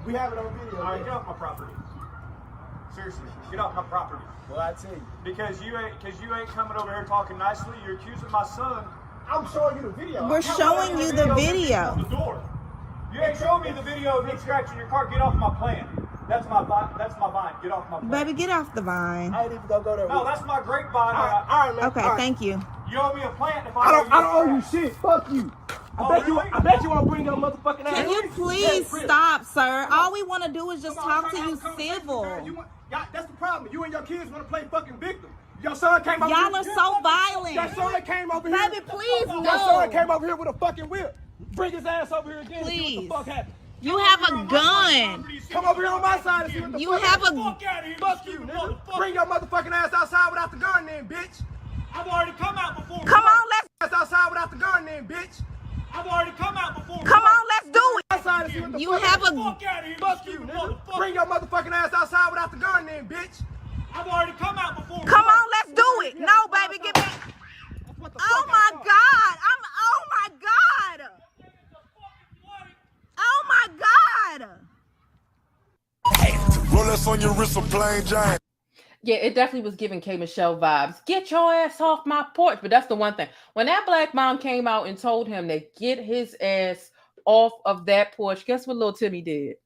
We have it on video. All right, get off my property. Seriously, get off my property. Well, I tell you. Because you ain't coming over here talking nicely. You're accusing my son. I'm showing you the video. We're showing you the video. The door. You ain't showing me the video of him scratching your car. Get off my plant. That's my vine. Get off my plant. Baby, get off the vine. I ain't even gonna go there. No, that's my grapevine. All right, man. Okay, thank you. You owe me a plant if I don't owe you shit. Fuck you. I bet you won't bring your motherfucking ass. Can you please stop, sir? All we want to do is just talk to you civil. That's the problem. You and your kids want to play fucking victim. Your son came over Y'all here. are so violent. Your son came over here. Baby, please no. Your son came over here with a fucking whip. Bring his ass over here again. Please. And see what the fuck happened. You have a gun. Come over here on my side and see what the You fuck have happened. a Fuck you, nigga. Bring your motherfucking ass outside without the gun then, bitch. I've already come out before. Come on, let's Ass outside without the gun then, bitch. I've already come out before. come on, let's do it. Outside and see what the You fuck have happened. a Fuck you, nigga. Bring your motherfucking ass outside without the gun then, bitch. I've already come out before. come on, let's do it. No, baby, get back. Oh my God. Oh my God. Oh my God. Rolex on your wrist, a plain Jane. Yeah, it definitely was giving K. Michelle vibes. Get your ass off my porch. But that's the one thing. When that black mom came out and told him to get his ass off of that porch, guess what little Timmy did?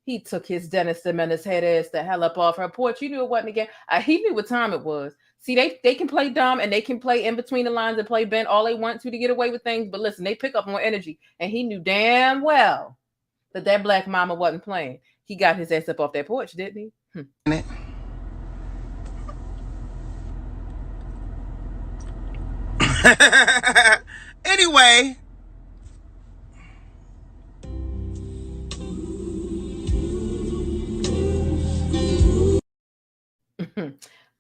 He took his Dennis the Menace head ass the hell up off her porch. You knew it wasn't again. He knew what time it was. See, they can play dumb and they can play in between the lines and play bent all they want to get away with things. But listen, they pick up more energy. And he knew damn well that that black mama wasn't playing. He got his ass up off that porch, didn't he? Anyway.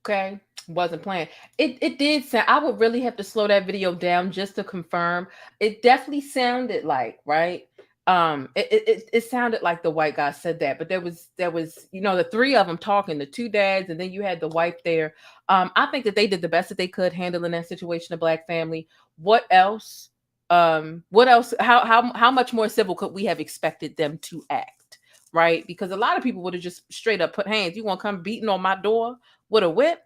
Okay, wasn't playing. It did sound, I would really have to slow that video down just to confirm. It definitely sounded like, right? It sounded like the white guy said that, but there was the three of them talking, the two dads, and then you had the wife there. I think that they did the best that they could handling that situation, a black family. What else? How much more civil could we have expected them to act, right? Because a lot of people would have just straight up put hands. You want to come beating on my door with a whip?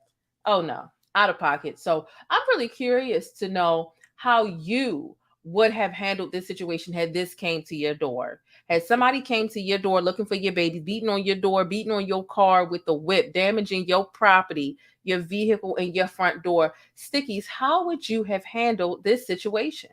Oh no, out of pocket. So I'm really curious to know how you would have handled this situation had this came to your door. Had somebody came to your door looking for your baby, beating on your door, beating on your car with the whip, damaging your property, your vehicle, and your front door. Stickies, how would you have handled this situation?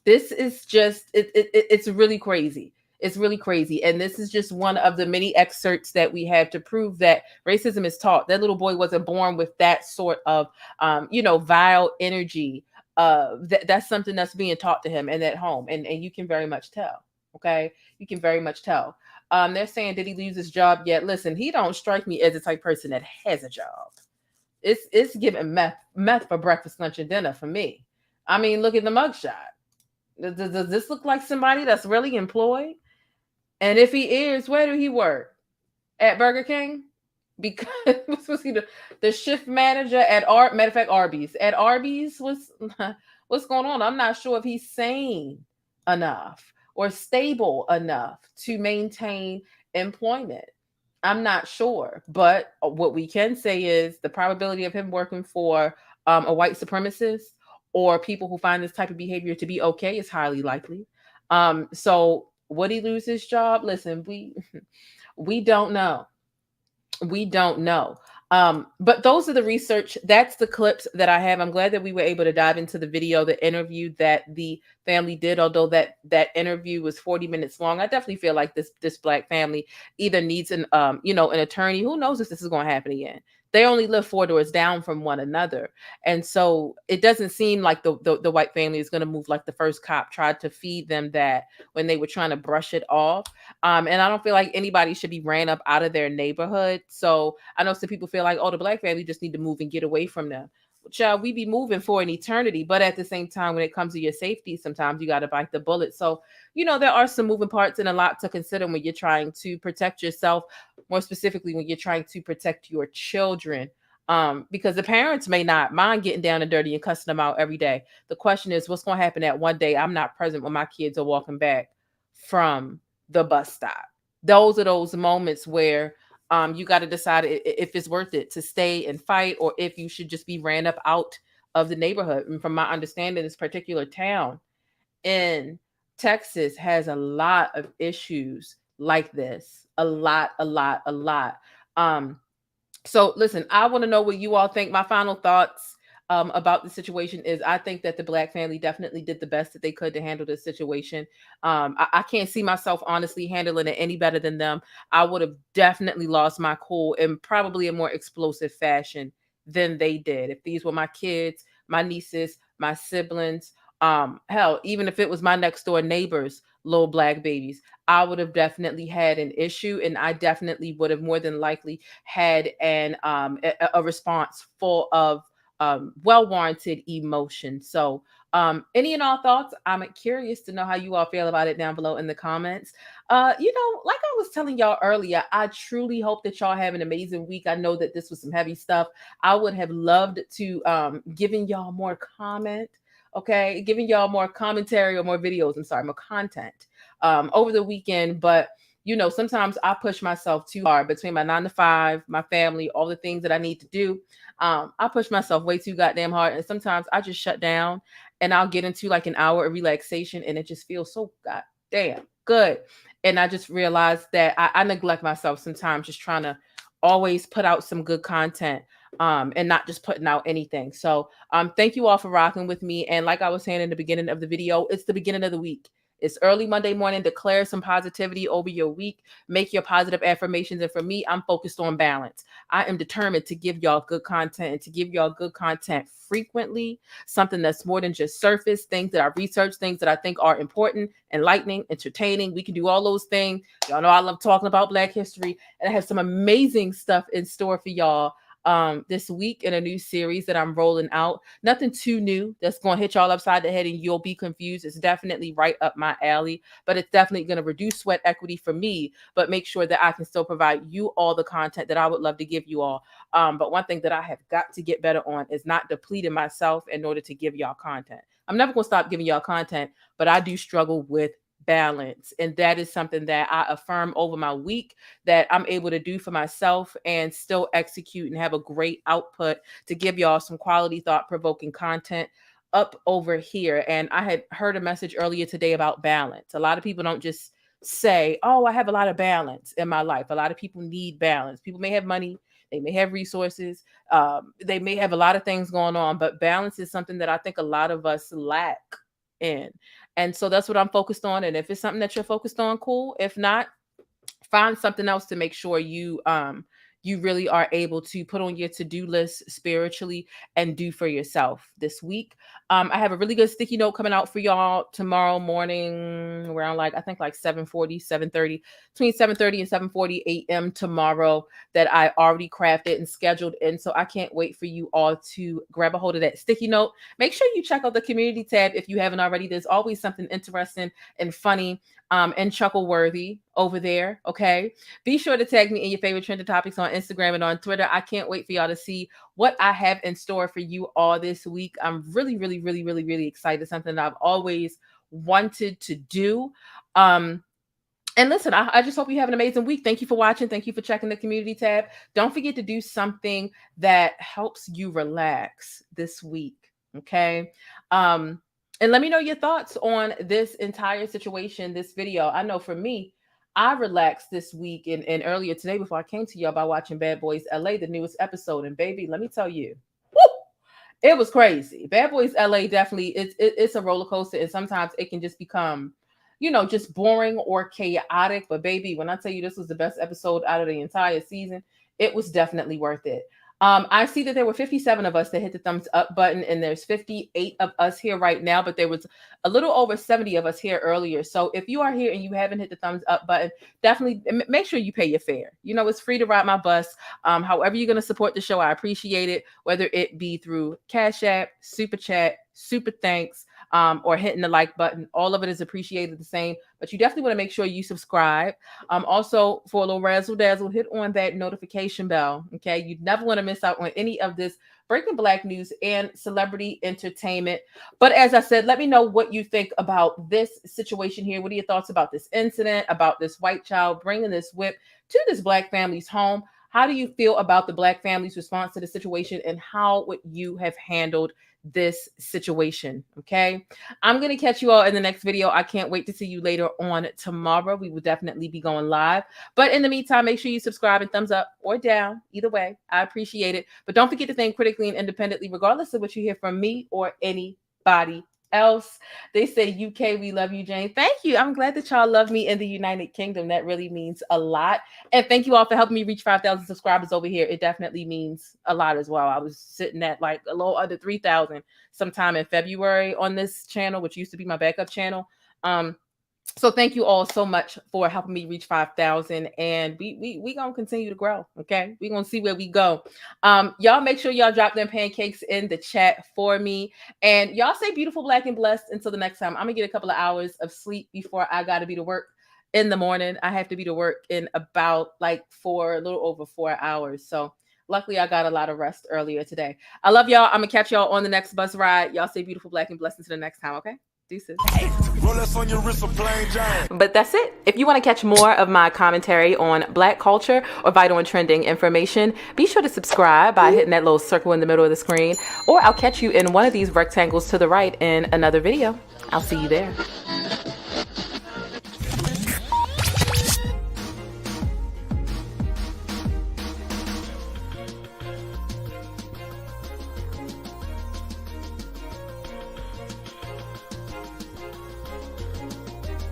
This is just, it's really crazy. It's really crazy. And this is just one of the many excerpts that we have to prove that racism is taught. That little boy wasn't born with that sort of, vile energy. That's something that's being taught to him and at home. And you can very much tell. Okay. You can very much tell. They're saying, did he lose his job yet? Listen, he don't strike me as the type of person that has a job. It's giving meth for breakfast, lunch, and dinner for me. I mean, look at the mugshot. Does this look like somebody that's really employed? And if he is, where do he work? At Burger King? Because was he the shift manager at matter of fact, Arby's? At Arby's, what's going on? I'm not sure if he's sane enough or stable enough to maintain employment. I'm not sure. But what we can say is the probability of him working for a white supremacist or people who find this type of behavior to be okay is highly likely. So would he lose his job? Listen, we don't know. We don't know. But those are the research. That's the clips that I have. I'm glad that we were able to dive into the video, the interview that the family did, although that interview was 40 minutes long. I definitely feel like this black family either needs an attorney. Who knows if this is going to happen again? They only live 4 doors down from one another. And so it doesn't seem like the white family is going to move like the first cop tried to feed them that when they were trying to brush it off. And I don't feel like anybody should be ran up out of their neighborhood. So I know some people feel like, oh, the black family just need to move and get away from them. Child, we be moving for an eternity. But at the same time, when it comes to your safety, sometimes you got to bite the bullet. So, there are some moving parts and a lot to consider when you're trying to protect yourself, more specifically when you're trying to protect your children. Because the parents may not mind getting down and dirty and cussing them out every day. The question is, what's going to happen that one day I'm not present when my kids are walking back from the bus stop? Those are those moments where you got to decide if it's worth it to stay and fight or if you should just be ran up out of the neighborhood. And from my understanding, this particular town in Texas has a lot of issues like this. A lot. So listen, I want to know what you all think. My final thoughts about the situation is I think that the black family definitely did the best that they could to handle this situation. I can't see myself honestly handling it any better than them. I would have definitely lost my cool in probably a more explosive fashion than they did. If these were my kids, my nieces, my siblings, hell, even if it was my next door neighbor's little black babies, I would have definitely had an issue, and I definitely would have more than likely had a response full of well-warranted emotion. So any and all thoughts? I'm curious to know how you all feel about it down below in the comments. Like I was telling y'all earlier, I truly hope that y'all have an amazing week. I know that this was some heavy stuff. I would have loved to giving y'all more comment. Okay, giving y'all more commentary or more videos. I'm sorry, more content over the weekend. But sometimes I push myself too hard between my 9 to 5, my family, all the things that I need to do. I push myself way too goddamn hard, and sometimes I just shut down and I'll get into like an hour of relaxation, and it just feels so goddamn good. And I just realized that I neglect myself sometimes, just trying to always put out some good content. And not just putting out anything. So thank you all for rocking with me. And like I was saying in the beginning of the video, it's the beginning of the week. It's early Monday morning. Declare some positivity over your week. Make your positive affirmations. And for me, I'm focused on balance. I am determined to give y'all good content, and to give y'all good content frequently, something that's more than just surface, things that I research, things that I think are important, enlightening, entertaining. We can do all those things. Y'all know I love talking about Black history, and I have some amazing stuff in store for y'all this week in a new series that I'm rolling out. Nothing too new that's going to hit y'all upside the head and you'll be confused. It's definitely right up my alley, but it's definitely going to reduce sweat equity for me, but make sure that I can still provide you all the content that I would love to give you all. But one thing that I have got to get better on is not depleting myself in order to give y'all content. I'm never going to stop giving y'all content, but I do struggle with balance. And that is something that I affirm over my week that I'm able to do for myself and still execute and have a great output to give y'all some quality thought-provoking content up over here. And I had heard a message earlier today about balance. A lot of people don't just say, oh, I have a lot of balance in my life. A lot of people need balance. People may have money, they may have resources, they may have a lot of things going on, but balance is something that I think a lot of us lack in. And so that's what I'm focused on. And if it's something that you're focused on, cool. If not, find something else to make sure you really are able to put on your to-do list spiritually and do for yourself this week. I have a really good sticky note coming out for y'all tomorrow morning around I think 7:30, between 7:30 and 7:40 a.m. tomorrow, that I already crafted and scheduled in. So I can't wait for you all to grab a hold of that sticky note. Make sure you check out the community tab if you haven't already. There's always something interesting and funny and chuckle worthy over there. Okay. Be sure to tag me in your favorite trending topics on Instagram and on Twitter. I can't wait for y'all to see what I have in store for you all this week. I'm really, really, really, really, really excited. Something that I've always wanted to do. And listen, I just hope you have an amazing week. Thank you for watching. Thank you for checking the community tab. Don't forget to do something that helps you relax this week. Okay. And let me know your thoughts on this entire situation, this video. I know for me, I relaxed this week and earlier today before I came to y'all by watching Bad Boys LA, the newest episode. And baby, let me tell you, it was crazy. Bad Boys LA definitely, it's a roller coaster. And sometimes it can just become, just boring or chaotic. But baby, when I tell you this was the best episode out of the entire season, it was definitely worth it. I see that there were 57 of us that hit the thumbs up button, and there's 58 of us here right now, but there was a little over 70 of us here earlier. So if you are here and you haven't hit the thumbs up button, definitely make sure you pay your fare. It's free to ride my bus. However you're going to support the show, I appreciate it, whether it be through Cash App, Super Chat, Super Thanks, or hitting the like button. All of it is appreciated the same, but you definitely want to make sure you subscribe. Also, for a little razzle dazzle, hit on that notification bell. Okay, you never want to miss out on any of this breaking Black news and celebrity entertainment. But as I said, let me know what you think about this situation here. What are your thoughts about this incident, about this white child bringing this whip to this Black family's home? How do you feel about the Black family's response to the situation, and how would you have handled this situation? Okay, I'm gonna catch you all in the next video. I can't wait to see you later on tomorrow. We will definitely be going live, but in the meantime, make sure you subscribe and thumbs up or down, either way. I appreciate it. But don't forget to think critically and independently, regardless of what you hear from me or anybody else. They say UK, we love you, Jane. Thank you. I'm glad that y'all love me in the United Kingdom. That really means a lot. And thank you all for helping me reach 5,000 subscribers over here. It definitely means a lot as well. I was sitting at like a little under 3,000 sometime in February on this channel, which used to be my backup channel. So thank you all so much for helping me reach 5,000, and we gonna continue to grow. Okay, we gonna see where we go. Y'all make sure y'all drop them pancakes in the chat for me, and y'all stay beautiful, black, and blessed until the next time. I'm gonna get a couple of hours of sleep before I gotta be to work in the morning. I have to be to work in about like a little over 4 hours. So luckily I got a lot of rest earlier today. I love y'all. I'm gonna catch y'all on the next bus ride. Y'all stay beautiful, black, and blessed until the next time. Okay. Deuces. But that's it. If you want to catch more of my commentary on Black culture or vital and trending information, be sure to subscribe by hitting that little circle in the middle of the screen, or I'll catch you in one of these rectangles to the right in another video. I'll see you there.